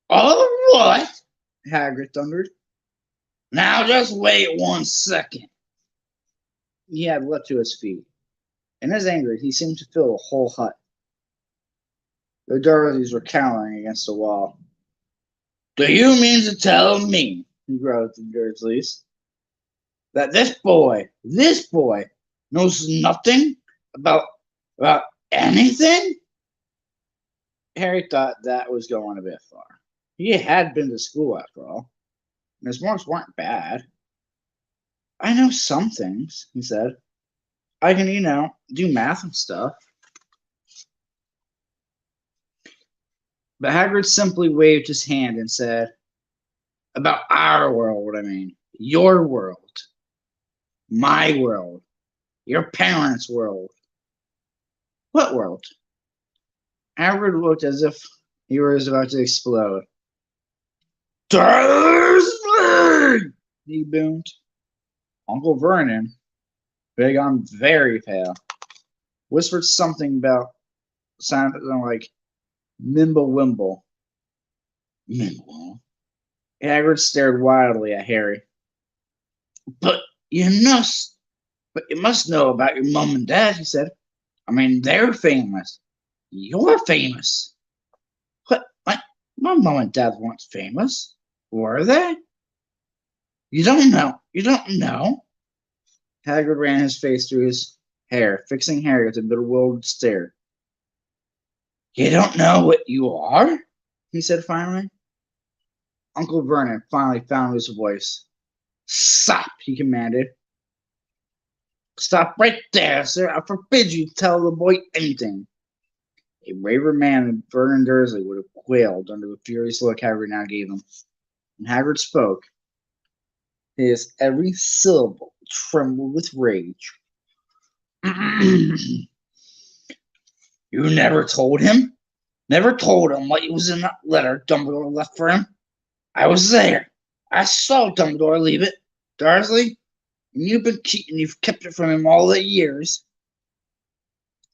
"All what?" Hagrid thundered. "Now just wait 1 second." He had leapt to his feet. In his anger, he seemed to fill the whole hut. The Dursleys were cowering against the wall. "Do you mean to tell me," he growled at the Dursleys, "that this boy knows nothing about anything?" Harry thought that was going a bit far. He had been to school after all, and his marks weren't bad. "I know some things," he said. "I can, do math and stuff." But Hagrid simply waved his hand and said, "About our world, I mean. Your world. My world. Your parents' world." "What world?" Hagrid looked as if he was about to explode. "Dursley!" he boomed. Uncle Vernon, who had gone very pale, whispered something about sounding like Mimblewimble. Mimble. Hagrid stared wildly at Harry. But you must, but you must know about your mum and dad, he said. I mean, they're famous. You're famous. What? My mum and dad weren't famous, were they? You don't know. You don't know. Hagrid ran his face through his hair, fixing Harry with a bewildered stare. You don't know what you are? He said finally. Uncle Vernon finally found his voice. Stop, he commanded. Stop right there, sir. I forbid you to tell the boy anything. A braver man than Vernon Dursley would have quailed under the furious look Hagrid now gave him. When Hagrid spoke, his every syllable trembled with rage. You never told him? Never told him what was in that letter Dumbledore left for him? I was there. I saw Dumbledore leave it, Dursley. And you've kept it from him all the years.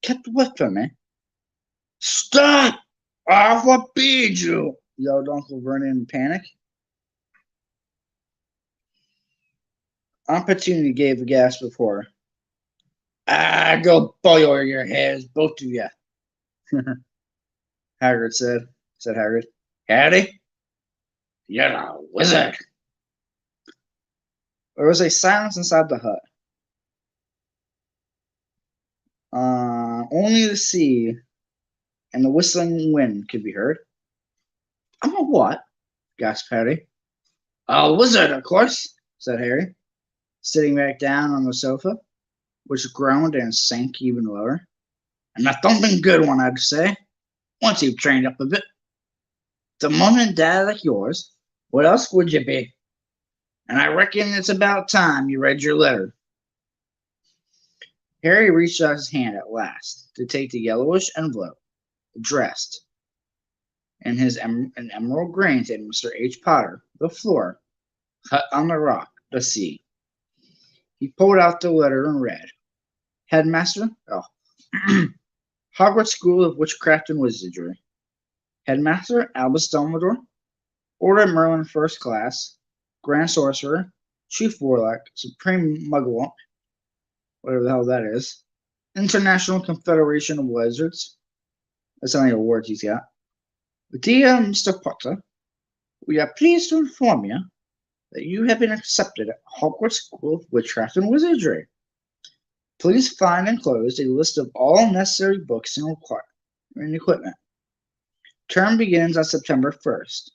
Kept what from me? Stop! I forbid you! Yelled Uncle Vernon in panic. Aunt Petunia gave a gasp of horror. Go boil your heads, both of you. Hagrid said Hagrid. Harry? You're a wizard. There was a silence inside the hut. Only the sea and the whistling wind could be heard. I'm a what? Gasped Harry. A wizard, of course, said Harry, sitting back down on the sofa, which groaned and sank even lower. And a thumping good one, I'd say, once you've trained up a bit. To mum and dad like yours, what else would you be? And I reckon it's about time you read your letter. Harry reached out his hand at last to take the yellowish envelope, addressed in his an emerald green to Mr. H. Potter, the floor, hut on the rock, the sea. He pulled out the letter and read, Headmaster, Hogwarts School of Witchcraft and Wizardry. Headmaster Albus Dumbledore, Order Merlin First Class, Grand Sorcerer, Chief Warlock, Supreme Muggle, whatever the hell that is, International Confederation of Wizards. That's how many awards he's got. Dear Mr. Potter, we are pleased to inform you that you have been accepted at Hogwarts School of Witchcraft and Wizardry. Please find enclosed a list of all necessary books and equipment. Term begins on September 1st.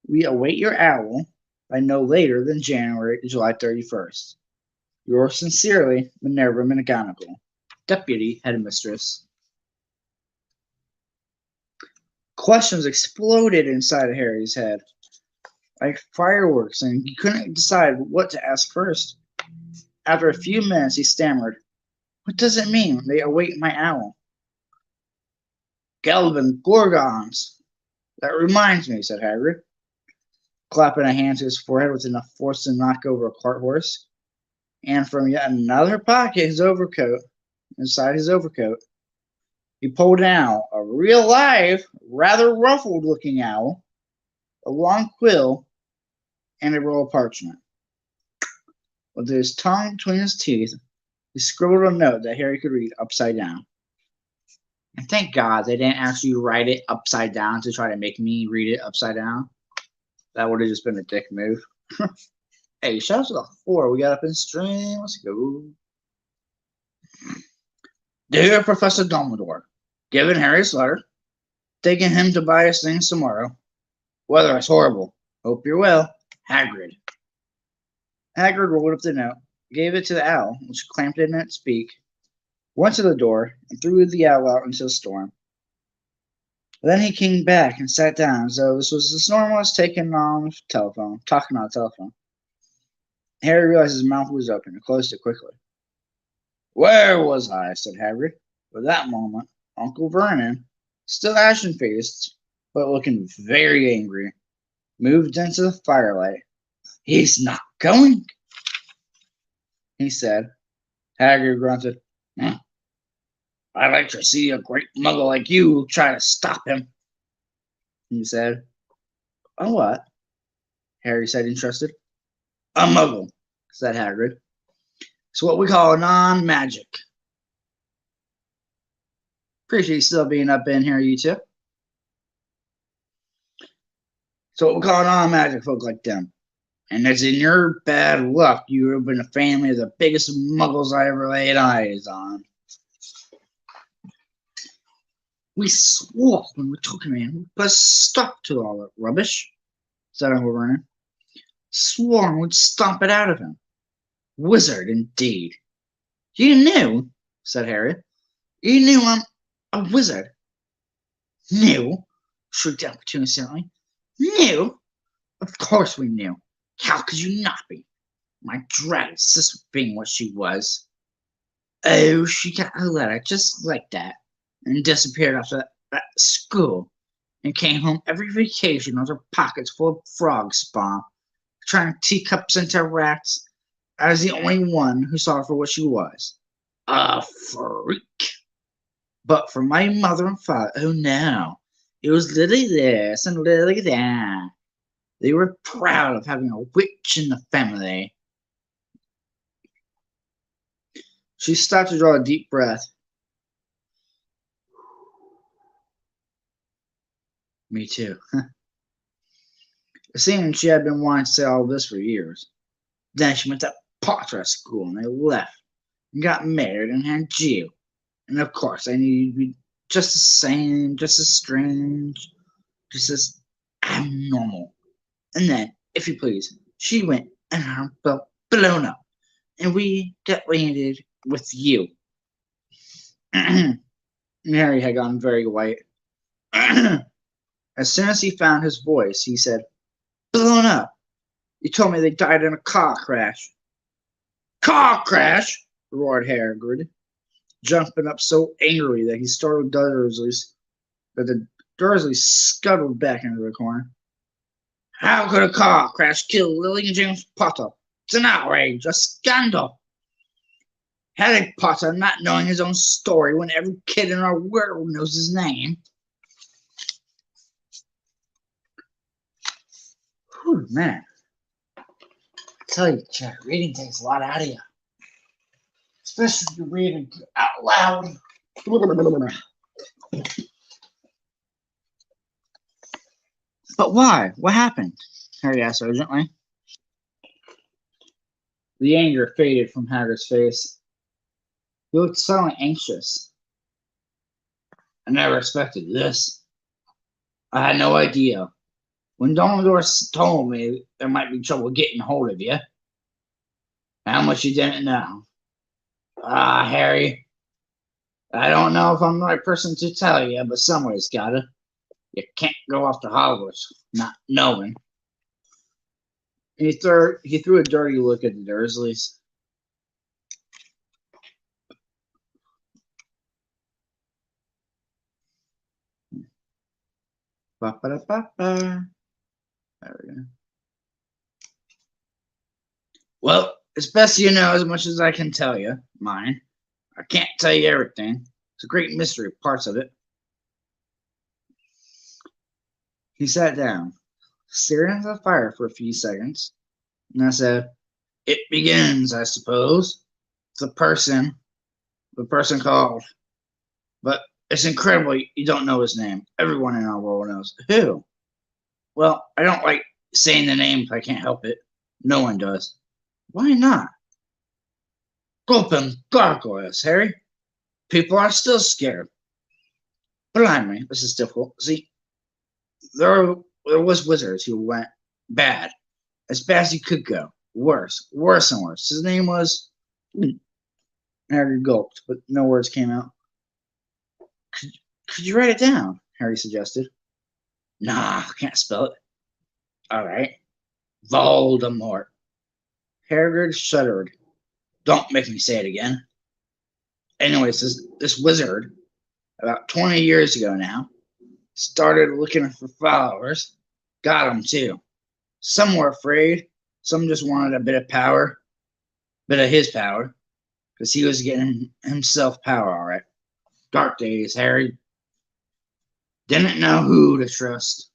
We await your owl by no later than July 31st. Yours sincerely, Minerva McGonagall, Deputy Headmistress. Questions exploded inside of Harry's head like fireworks, and he couldn't decide what to ask first. After a few minutes, he stammered, What does it mean, they await my owl? Gelbin Gorgons. That reminds me, said Hagrid, clapping a hand to his forehead with enough force to knock over a cart horse. And from yet another pocket, inside his overcoat, he pulled an owl, a real live, rather ruffled-looking owl, a long quill, and a roll of parchment. With his tongue between his teeth, he scribbled a note that Harry could read upside down. And thank God they didn't actually write it upside down to try to make me read it upside down. That would have just been a dick move. Hey, shout out to the 4. We got up in stream. Let's go. Dear Professor Dumbledore, given Harry's letter, taking him to buy us things tomorrow. Weather is horrible. Hope you're well. Hagrid. Hagrid rolled up the note, gave it to the owl, which clamped it in its beak, went to the door, and threw the owl out into the storm. Then he came back and sat down as though this was as normal as talking on the telephone. Harry realized his mouth was open and closed it quickly. Where was I? Said Hagrid. For that moment, Uncle Vernon, still ashen-faced, but looking very angry, moved into the firelight. He's not going. he said. Hagrid grunted. "Hmm, I'd like to see a great muggle like you try to stop him," he said. "A what?" Harry said, interested. "A muggle," said Hagrid. "It's what we call non-magic." Appreciate you still being up in here, you two. So what we call non-magic folk like them. And it's in your bad luck you have been a family of the biggest muggles I ever laid eyes on. We swore when we took him in, but stop to all that rubbish, said Uncle Vernon. Sworn we'd stomp it out of him. Wizard, indeed. You knew, said Harry. You knew I'm a wizard. Knew? Shrieked out Petunia silently. Knew? Of course we knew. How could you not be? My dreaded sister being what she was. Oh, she got a letter just like that and disappeared after that school and came home every vacation with her pockets full of frog spawn, turning teacups into rats. I was the only one who saw her for what she was. A freak. But for my mother and father, oh no, it was Lily this and Lily that. They were proud of having a witch in the family. She stopped to draw a deep breath. Me too. It seemed she had been wanting to say all this for years. Then she went to Potter school and they left and got married and had you. And of course I knew you'd be just the same, just as strange, just as abnormal. And then, if you please, she went and her boat blown up. And we got landed with you. Harry had gone very white. As soon as he found his voice, he said, "Blown up? You told me they died in a car crash." "Car crash?" roared Hagrid, jumping up so angrily that he startled the Dursleys scuttled back into the corner. "How could a car crash kill Lily and James Potter? It's an outrage, a scandal. Harry Potter not knowing his own story when every kid in our world knows his name." Whew, man. I tell you, Jack, reading takes a lot out of you. Especially if you're reading out loud. But why? What happened? Harry asked urgently. The anger faded from Hagrid's face. He looked suddenly anxious. "I never expected this. I had no idea. When Dumbledore told me there might be trouble getting hold of you, how much you didn't know. Ah, Harry, I don't know if I'm the right person to tell you, but somebody's gotta. You can't go off to Hogwarts not knowing." He threw a dirty look at the Dursleys. Ba-ba-da-ba-ba. There we go. "Well, it's best you know as much as I can tell you, mine. I can't tell you everything. It's a great mystery, parts of it." He sat down, staring into the fire for a few seconds, and I said, "It begins, I suppose. The person called. But it's incredible you don't know his name. Everyone in our world knows." "Who?" "Well, I don't like saying the name if I can't help it. No one does." "Why not?" "Gulpin gargoyles, Harry. People are still scared. Blimey, this is difficult. See, there was wizards who went bad as he could go. Worse and worse. His name was..." Harry gulped, but no words came out. Could you write it down?" Harry suggested. "Nah, I can't spell it." "All right. Voldemort." Hagrid shuddered. "Don't make me say it again. Anyways, this wizard, about 20 years ago now, started looking for followers. Got them too. Some were afraid. Some just wanted a bit of power. Bit of his power, because he was getting himself power, all right. Dark days, Harry. Didn't know who to trust.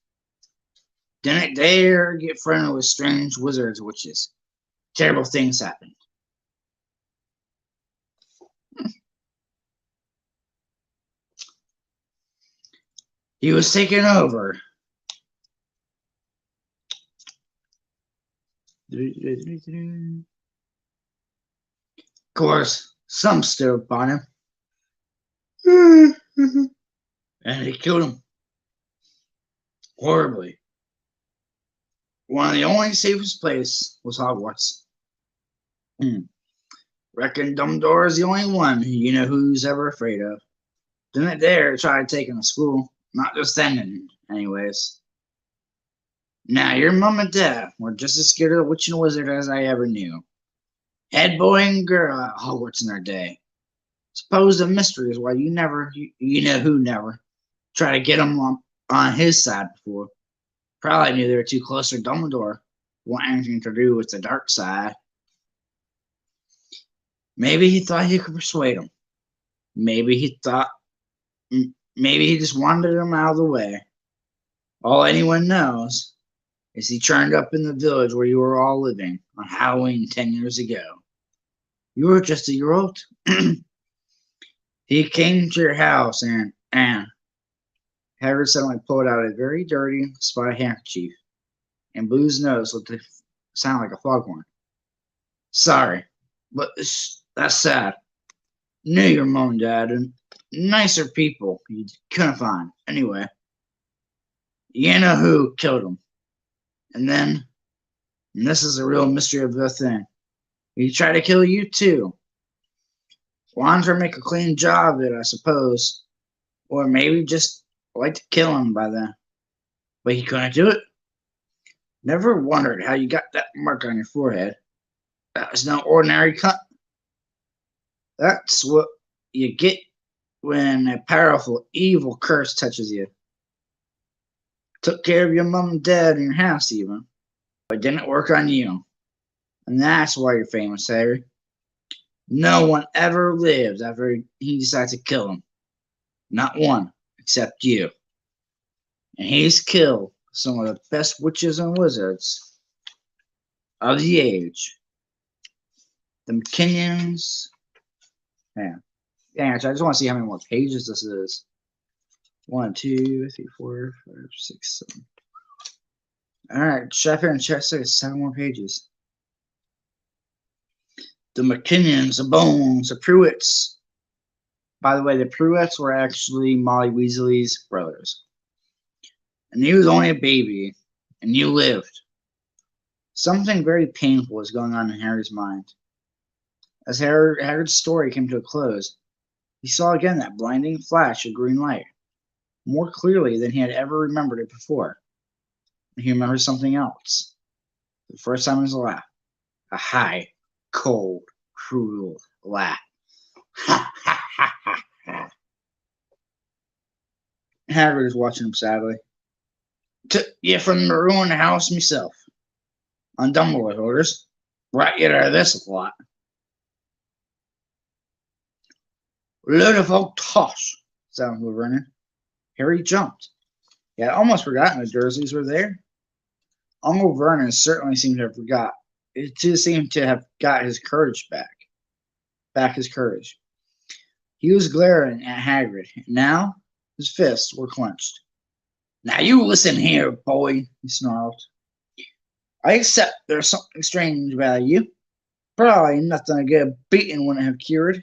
Didn't dare get friendly with strange wizards, witches. Terrible things happened. He was taken over. Of course, some stood upon him. And he killed him. Horribly. One of the only safest places was Hogwarts. Reckon Dumbledore's the only one you know who's ever afraid of. Didn't dare try to take him to school. Not just then, anyways. Now, your mom and dad were just as scared of the witch and wizard as I ever knew. Head boy and girl at Hogwarts in their day. Suppose the mystery is why you know who never tried to get him on his side before. Probably knew they were too close to Dumbledore. Want anything to do with the dark side. Maybe he thought he could persuade him. Maybe he just wanted him out of the way. All anyone knows is he turned up in the village where you were all living on Halloween 10 years ago. You were just a year old. He came to your house and Hagrid suddenly pulled out a very dirty spotted handkerchief and blew his nose with the sound like a foghorn. Sorry, but that's sad. Knew your mom and dad and nicer people you couldn't find. Anyway, you know who killed him. And this is the real mystery of the thing. He tried to kill you too. Wanted to make a clean job of it, I suppose. Or maybe just like to kill him by then. But he couldn't do it. Never wondered how you got that mark on your forehead. That was no ordinary cut. That's what you get when a powerful, evil curse touches you. Took care of your mom and dad in your house even. But didn't work on you. And that's why you're famous, Harry. No one ever lived after he decided to kill him. Not one, except you. And he's killed some of the best witches and wizards of the age. The McKinnons. Yeah. I just want to see how many more pages this is. 1, 2, 3, 4, 5, 6, 7. Alright, chef here and chef 6, 7 more pages. The McKinnons, the Bones, the Pruitts. By the way, the Pruitts were actually Molly Weasley's brothers. And he was only a baby, and you lived. Something very painful was going on in Harry's mind. As Hagrid's story came to a close, he saw again that blinding flash of green light, more clearly than he had ever remembered it before. And he remembered something else. For the first time in his life, a high, cold, cruel laugh. Ha ha ha ha ha. Hagrid was watching him sadly. Took you from the ruined house myself. On Dumbledore's orders. Brought you to this lot. Load of old toss, sounded Uncle Vernon. Harry jumped. He had almost forgotten the Dursleys were there. Uncle Vernon certainly seemed to have forgot. It just seemed to have got his courage back. Back his courage. He was glaring at Hagrid. Now his fists were clenched. Now you listen here, boy, he snarled. I accept there's something strange about you. Probably nothing a good beating wouldn't have cured.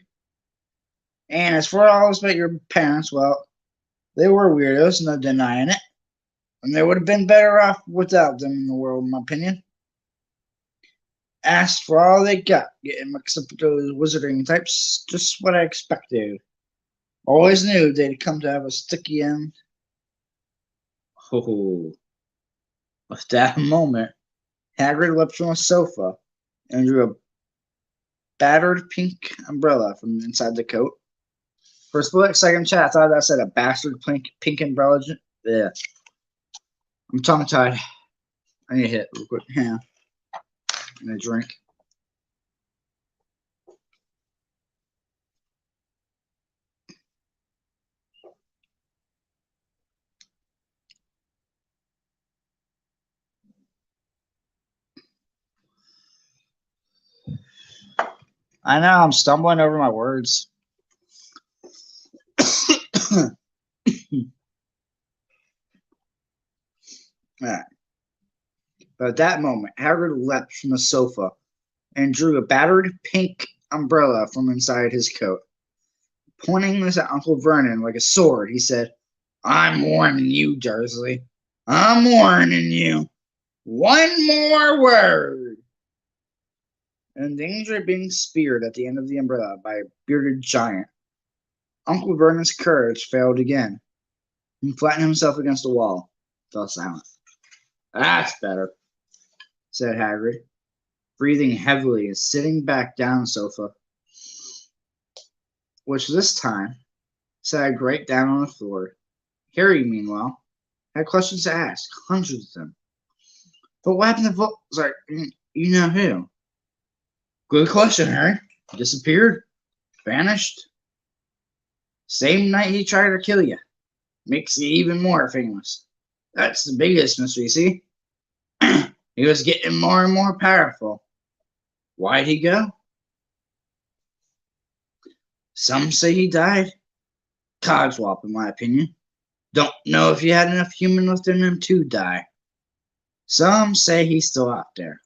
And as for all about your parents, well, they were weirdos, no denying it. And they would have been better off without them in the world, in my opinion. Asked for all they got, getting mixed up with those wizarding types, just what I expected. Always knew they'd come to have a sticky end. Oh. At that moment, Hagrid leapt from a sofa and drew a battered pink umbrella from inside the coat. For a split second, chat, I thought that said a bastard pink umbrella. Yeah. I'm tongue-tied. I need to hit real quick. Yeah. And a drink. I know, I'm stumbling over my words. Right. But at that moment, Hagrid leapt from the sofa and drew a battered pink umbrella from inside his coat. Pointing this at Uncle Vernon like a sword, he said, I'm warning you, Dursley. I'm warning you. One more word. In danger of being speared at the end of the umbrella by a bearded giant, Uncle Vernon's courage failed again. He flattened himself against the wall, fell silent. That's better, said Hagrid, breathing heavily and sitting back down on the sofa, which this time sagged right down on the floor. Harry, meanwhile, had questions to ask, hundreds of them. But what happened to Sorry, you know who? Good question, Harry. Disappeared? Vanished? Same night he tried to kill you. Makes you even more famous. That's the biggest mystery, see? He was getting more and more powerful. Why'd he go? Some say he died. Codswallop, in my opinion. Don't know if he had enough human within him to die. Some say he's still out there.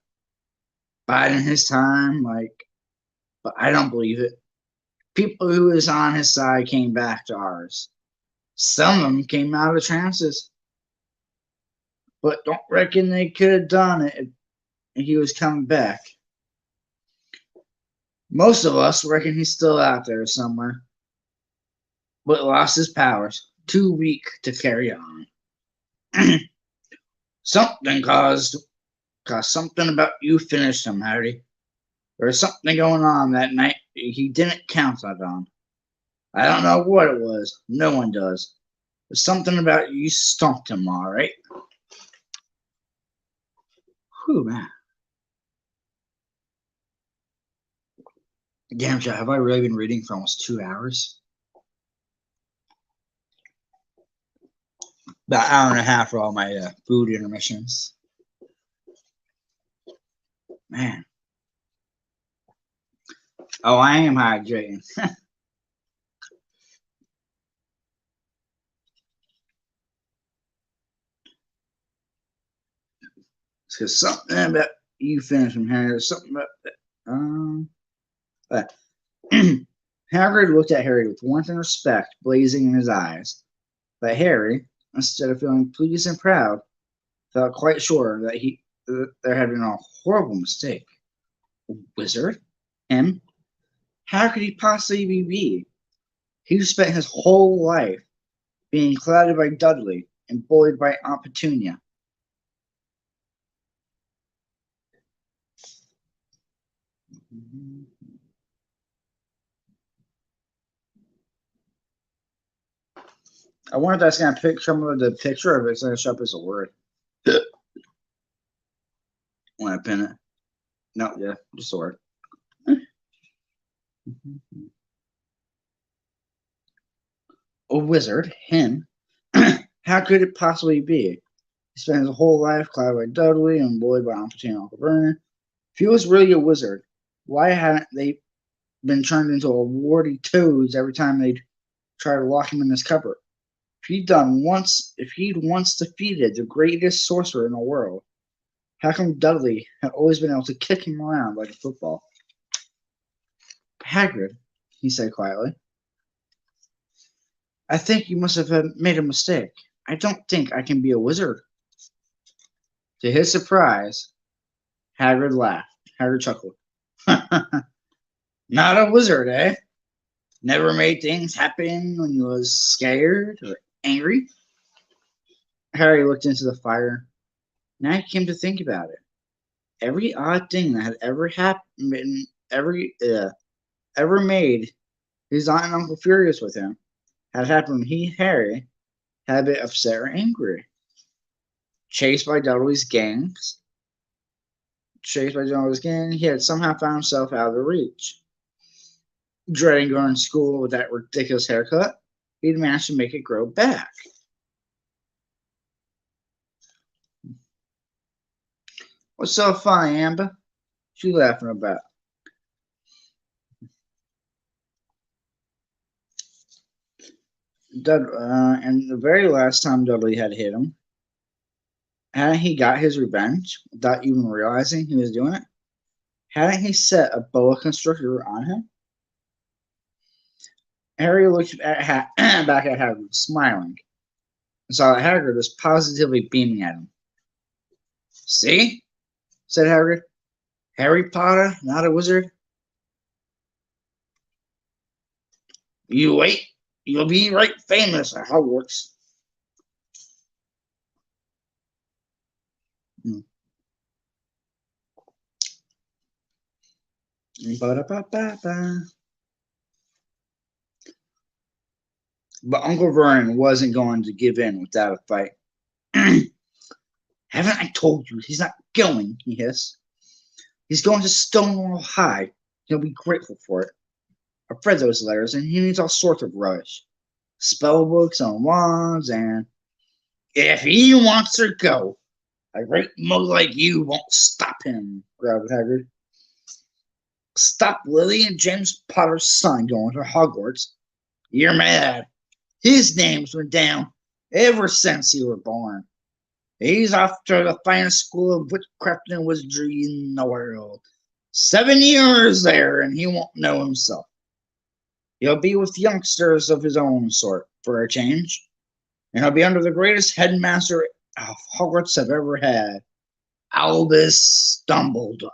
Biding his time, but I don't believe it. People who was on his side came back to ours. Some of them came out of trances. But don't reckon they could have done it if he was coming back. Most of us reckon he's still out there somewhere, but lost his powers, too weak to carry on. Something caused something about you finished him, Harry. There was something going on that night he didn't count on. I don't know what it was. No one does. There's something about you stumped him, all right. Whew, man. Damn, Joe, have I really been reading for almost 2 hours? About an hour and a half for all my food intermissions. Man. Oh, I am hydrating. Because something about you finishing, Harry. There's something about that. Hagrid looked at Harry with warmth and respect blazing in his eyes. But Harry, instead of feeling pleased and proud, felt quite sure that there had been a horrible mistake. A wizard? Him? How could he possibly be? He spent his whole life being clouded by Dudley and bullied by Aunt Petunia. I wonder if that's going to pick some of the picture or if it's going to show up as a word. When I pin it. No, yeah, just a word. A wizard? Him? How could it possibly be? He spent his whole life clouded by Dudley and bullied by Aunt Petunia and Uncle Vernon. If he was really a wizard, why hadn't they been turned into a warty toads every time they'd try to lock him in his cupboard? If he'd once defeated the greatest sorcerer in the world, how come Dudley had always been able to kick him around like a football? Hagrid, he said quietly, I think you must have made a mistake. I don't think I can be a wizard. To his surprise, Hagrid laughed. Hagrid chuckled. Not a wizard, eh? Never made things happen when you was scared or angry? Harry looked into the fire. Now he came to think about it. Every odd thing that had ever happened, ever made his aunt and uncle furious with him, had happened when he, Harry, had been upset or angry. Chased by Dudley's gang, he had somehow found himself out of their reach. Dreading going to school with that ridiculous haircut, he'd managed to make it grow back. What's so funny, Amber? What you laughing about? And the very last time Dudley had hit him, hadn't he got his revenge without even realizing he was doing it? Hadn't he set a boa constrictor on him? Harry looked back at Hagrid, smiling, and saw that Hagrid was positively beaming at him. "See?" said Hagrid. "Harry Potter, not a wizard. You wait. You'll be right famous at Hogwarts." Ba-da-ba-ba-ba. But Uncle Vernon wasn't going to give in without a fight. "Haven't I told you he's not going?" he hissed. "He's going to Stonewall High. He'll be grateful for it. I've read those letters, and he needs all sorts of rubbish. Spell books and wands, and if he wants to go, a great mug like you won't stop him," growled Hagrid. "Stop Lily and James Potter's son going to Hogwarts? You're mad. His name's been down ever since he was born. He's off to the finest school of witchcraft and wizardry in the world. 7 years there, and he won't know himself. He'll be with youngsters of his own sort, for a change, and he'll be under the greatest headmaster Hogwarts have ever had, Albus Dumbledore.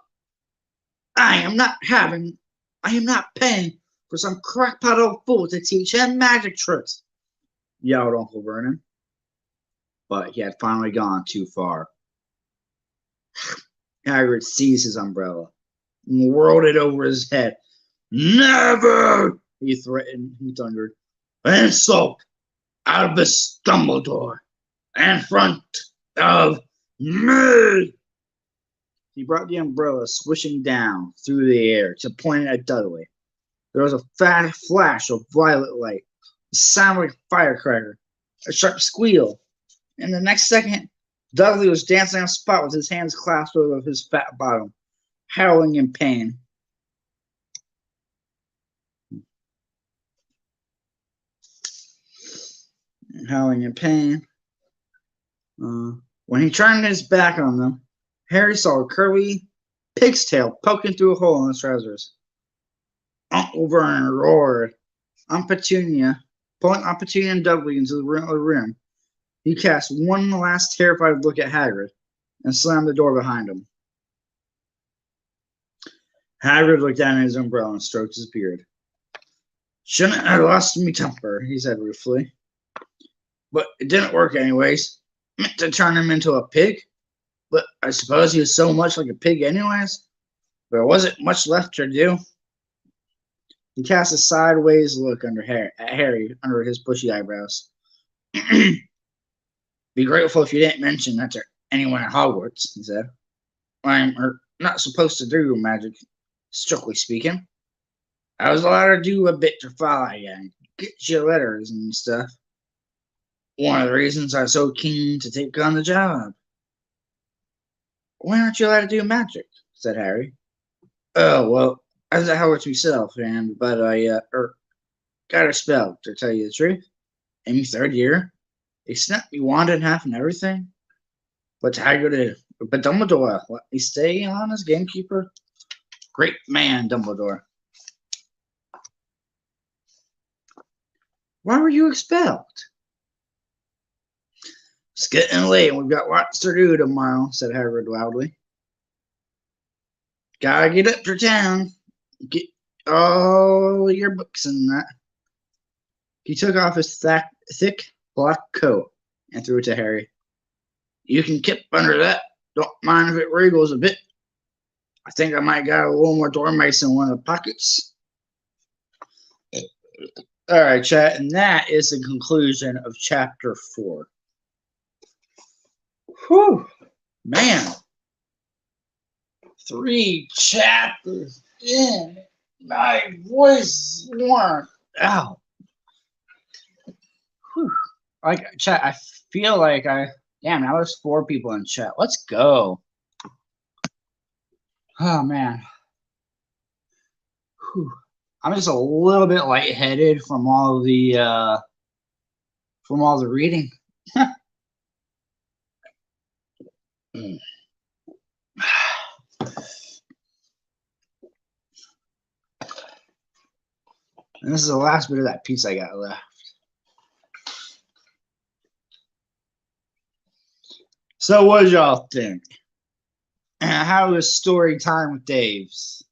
I am not paying for some crackpot old fool to teach him magic tricks," yelled Uncle Vernon. But he had finally gone too far. Hagrid seized his umbrella and whirled it over his head. "Never!" he threatened. He thundered. "Insult Albus Dumbledore in front of me!" He brought the umbrella swishing down through the air to point it at Dudley. There was a fast flash of violet light, a sound like a firecracker, a sharp squeal, and the next second, Dudley was dancing on the spot with his hands clasped over his fat bottom, howling in pain. When he turned his back on them, Harry saw a curly pig's tail poking through a hole in his trousers. Uncle Vernon roared. Pulling Aunt Petunia and Dudley into the room, he cast one last terrified look at Hagrid and slammed the door behind him. Hagrid looked down at his umbrella and stroked his beard. "Shouldn't have lost me temper," he said ruefully. "But it didn't work anyways. Meant to turn him into a pig, but I suppose he was so much like a pig anyways. There wasn't much left to do." He cast a sideways look at Harry under his bushy eyebrows. "Be grateful if you didn't mention that to anyone at Hogwarts," he said. "I'm not supposed to do magic, strictly speaking. I was allowed to do a bit to follow you and get you letters and stuff. One of the reasons I was so keen to take on the job." "Why aren't you allowed to do magic?" said Harry. "Oh, well, I was at Hogwarts myself, but I got a spell, to tell you the truth. In my 3rd year, they snapped me wand in half and everything. But Dumbledore let me stay on as gamekeeper. Great man, Dumbledore." "Why were you expelled?" "It's getting late and we've got lots to do tomorrow," said Hagrid loudly. "Gotta get up to town. Get all your books and that." He took off his thick black coat and threw it to Harry. "You can keep under that. Don't mind if it wriggles a bit. I think I might got a little more dormice in one of the pockets." All right, chat, and that is the conclusion of chapter 4. Whew, man. 3 chapters in. My voice is worn out. Whew. Like, chat, I feel like damn, now there's 4 people in chat. Let's go. Oh, man. Whew. I'm just a little bit lightheaded from all the from all the reading. And this is the last bit of that piece I got left. So what did y'all think? How was story time with Daves?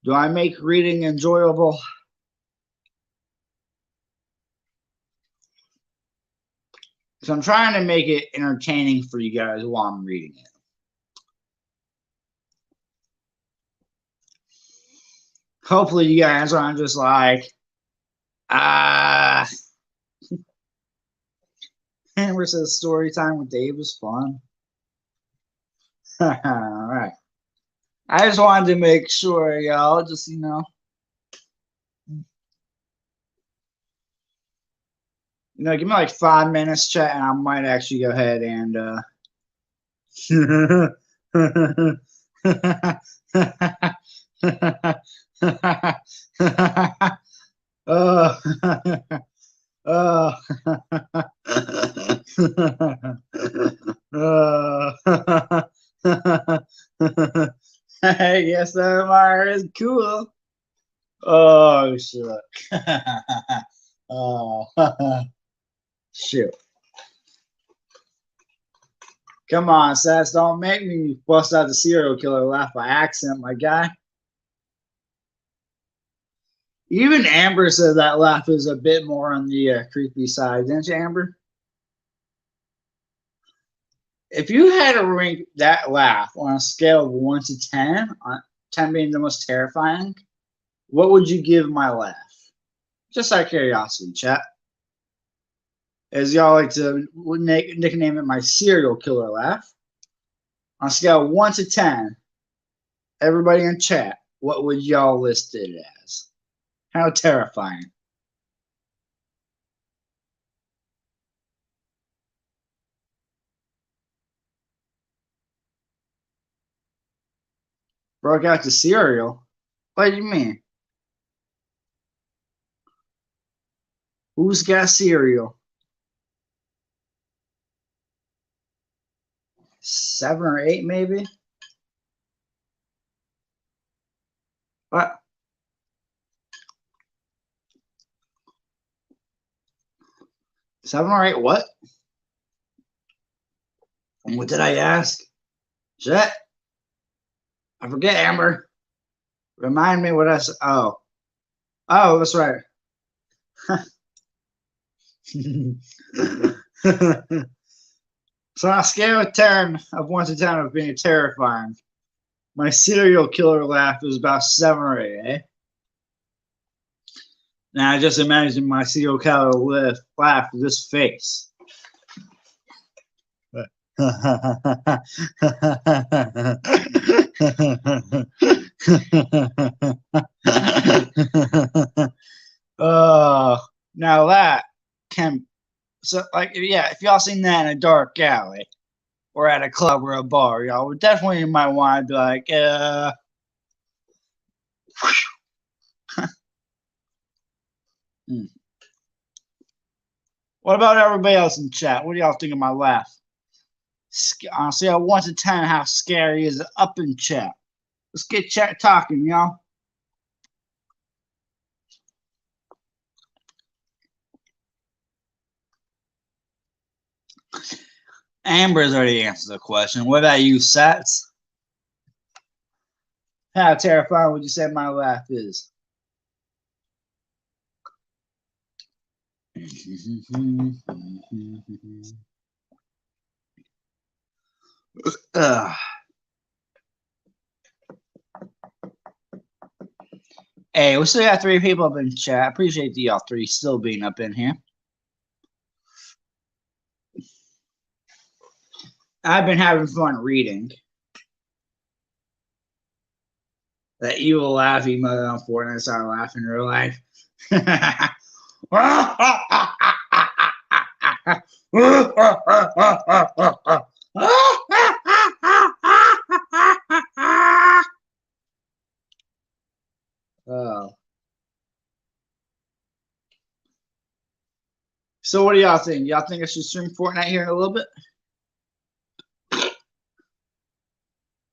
Do I make reading enjoyable? So I'm trying to make it entertaining for you guys while I'm reading it. Hopefully you guys aren't just like, Amber says story time with Dave was fun. All right. I just wanted to make sure, y'all, just, give me like 5 minutes, chat, and I might actually go ahead and, Yes, that Meyer is cool. Oh, shit. Oh, shoot. Come on, Sass, don't make me bust out the serial killer laugh by accident, my guy. Even Amber said that laugh is a bit more on the creepy side, didn't you, Amber? If you had to rank that laugh on a scale of 1 to 10, 10 being the most terrifying, what would you give my laugh? Just out of curiosity, chat. As y'all like to nickname it, my serial killer laugh. On a scale of 1 to 10, everybody in chat, what would y'all list it as? How terrifying. Broke out the cereal? What do you mean? Who's got cereal? 7 or 8, maybe? What? 7 or 8 what? And what did I ask? Shit. I forget, Amber. Remind me what I said. Oh. Oh, that's right. So on a scale of 10, of 1 to 10 of being terrifying, my serial killer laugh is about 7 or 8, eh? Now I just imagine my serial killer laugh with this face. Now that can, so like, yeah, if y'all seen that in a dark alley or at a club or a bar, y'all would definitely might want to be like, What about everybody else in chat? What do y'all think of my laugh? On a scale of 1 to 10, how scary is it up in chat? Let's get chat talking, y'all. Amber's already answered the question. What about you, Sats? How terrifying would you say my laugh is? Hey, we still got 3 people up in chat. I appreciate y'all 3 still being up in here. I've been having fun reading. That evil laugh emote on Fortnite started laughing in real life. Oh. So what do y'all think? Y'all think I should stream Fortnite here in a little bit?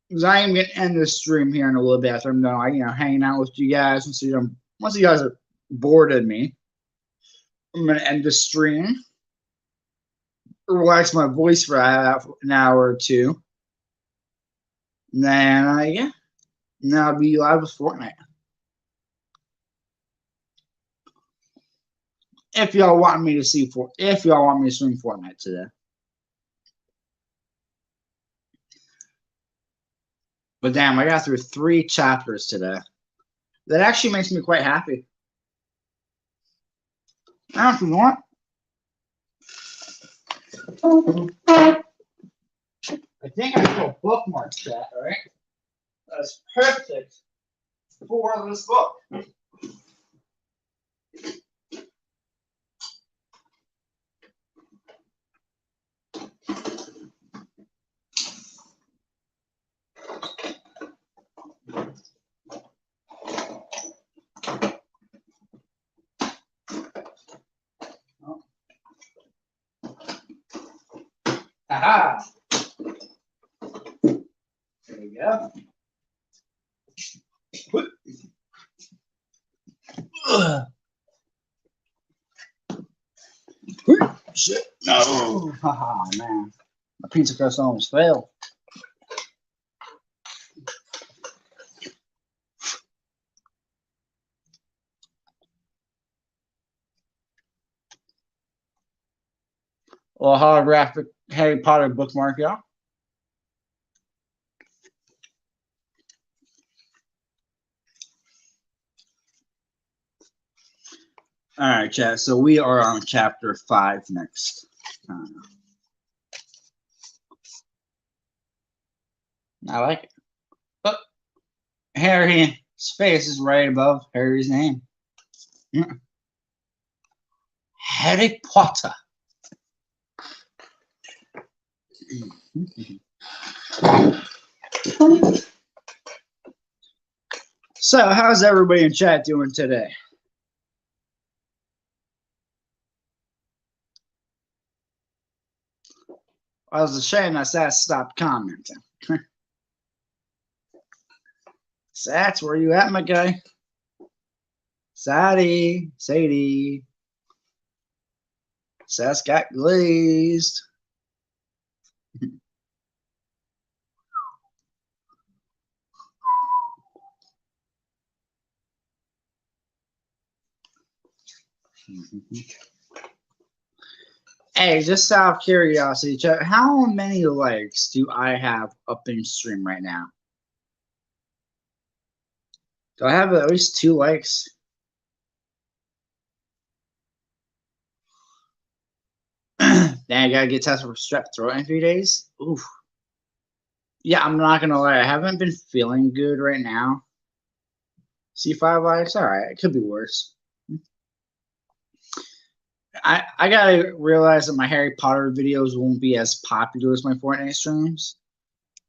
Because I am gonna end this stream here in a little bit after I'm done, hanging out with you guys. Once you guys are bored of me, I'm gonna end the stream, relax my voice for an hour or two, and then yeah, now I'll be live with Fortnite. If y'all want me to stream Fortnite today. But damn, I got through 3 chapters today. That actually makes me quite happy. I don't know if you want. I think I have a bookmark set, alright? That's perfect for this book. Aha! There we go. Shit. No. Haha, man. My pizza crust almost failed. A little holographic Harry Potter bookmark, y'all. All right, chat. So we are on chapter 5 next. I like it. But Harry's face is right above Harry's name. Harry Potter. So, how's everybody in chat doing today? I was ashamed I said stop commenting. Sats, where you at, my guy? Sadie. Sats got glazed. Hey, just out of curiosity, chat, how many likes do I have up in stream right now? Do I have at least 2 likes? Then I gotta get tested for strep throat in 3 days. Oof. Yeah, I'm not gonna lie, I haven't been feeling good right now. See 5 likes? Alright, it could be worse. I gotta realize that my Harry Potter videos won't be as popular as my Fortnite streams.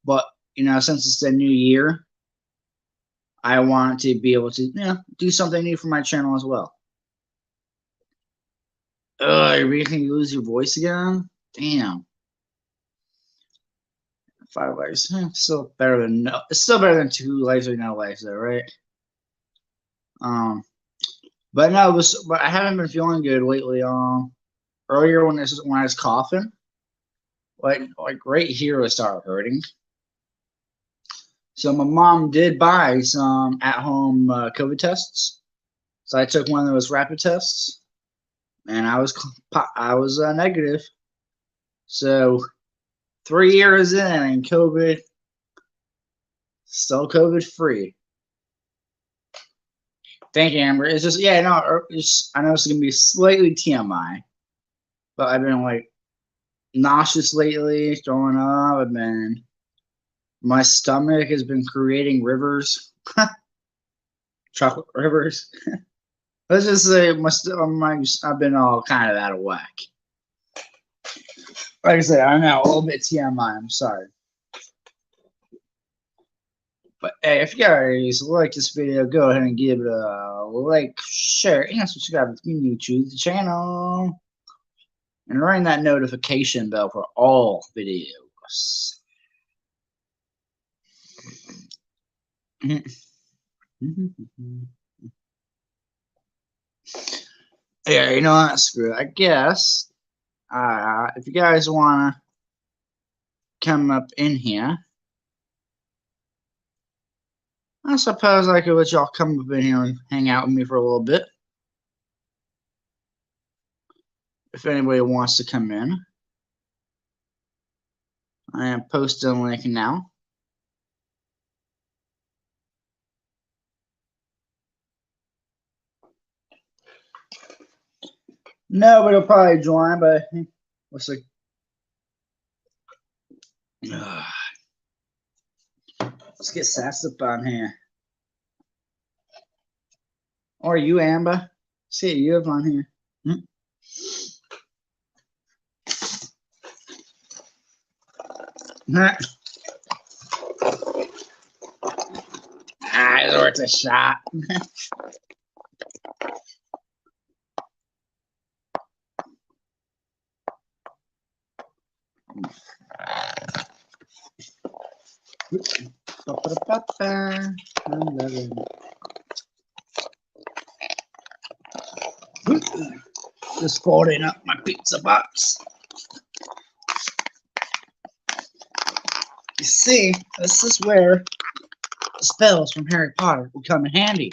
But, since it's the new year, I want to be able to, do something new for my channel as well. You're making you lose your voice again? Damn. 5 likes. Still better than no. It's still better than 2 likes or no likes, though, right? But no, but I haven't been feeling good lately. Earlier when I was coughing, like right here it started hurting. So my mom did buy some at-home COVID tests. So I took one of those rapid tests, and I was negative. So 3 years in, and COVID, still COVID free. Thank you, Amber. It's just I know it's gonna be slightly TMI, but I've been like nauseous lately, throwing up. I've been, my stomach has been creating rivers, chocolate rivers. Let's just say I've been all kind of out of whack. Like I said, I know a little bit TMI. I'm sorry. But hey, if you guys like this video, go ahead and give it a like, share, and subscribe if you're new to the channel. and ring that notification bell for all videos. Yeah, you know what? Screw it. I guess if you guys want to come up in here, I suppose I could let y'all come up in here and hang out with me for a little bit. If anybody wants to come in. I am posting a link now. Nobody will probably join, but we'll see. Let's get sassed up on here. Or you, Amber. See you up on here. It's worth a shot. Just folding up my pizza box. You see, this is where the spells from Harry Potter will come in handy.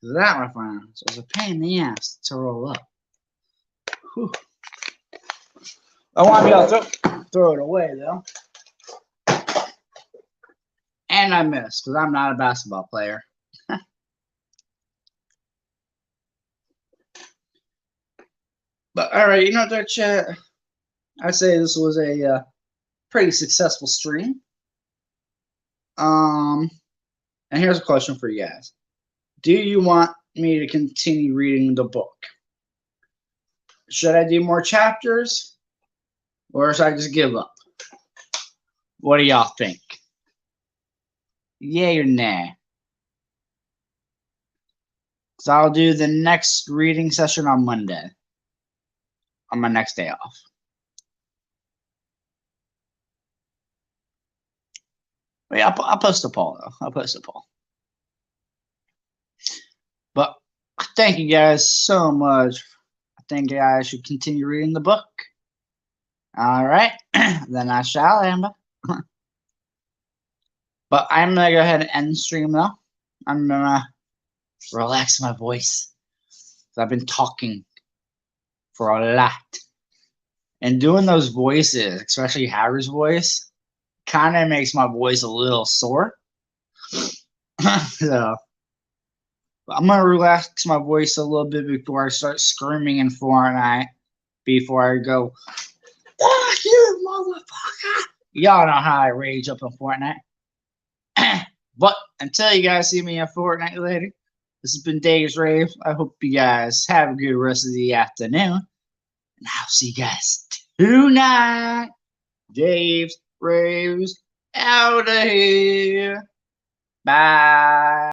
That, my friends, was a pain in the ass to roll up. Whew. I want to be able to throw it away, though. And I missed, because I'm not a basketball player. But, alright, you know what, chat? I'd say this was a pretty successful stream. And here's a question for you guys. Do you want me to continue reading the book? Should I do more chapters? Or should I just give up? What do y'all think? Yay or nay? So I'll do the next reading session on Monday. On my next day off. But yeah, I'll post a poll, though. I'll post a poll. But thank you guys so much. I think you guys should continue reading the book. All right. Then I shall, Amber. But I'm going to go ahead and end the stream, though. I'm going to relax my voice. I've been talking for a lot. And doing those voices, especially Harry's voice, kind of makes my voice a little sore. So I'm going to relax my voice a little bit before I start screaming in Fortnite. Before I go, fuck you, motherfucker. Y'all know how I rage up in Fortnite. But until you guys see me in Fortnite later, this has been Daves-Raves. I hope you guys have a good rest of the afternoon. And I'll see you guys tonight. Daves-Raves out of here. Bye.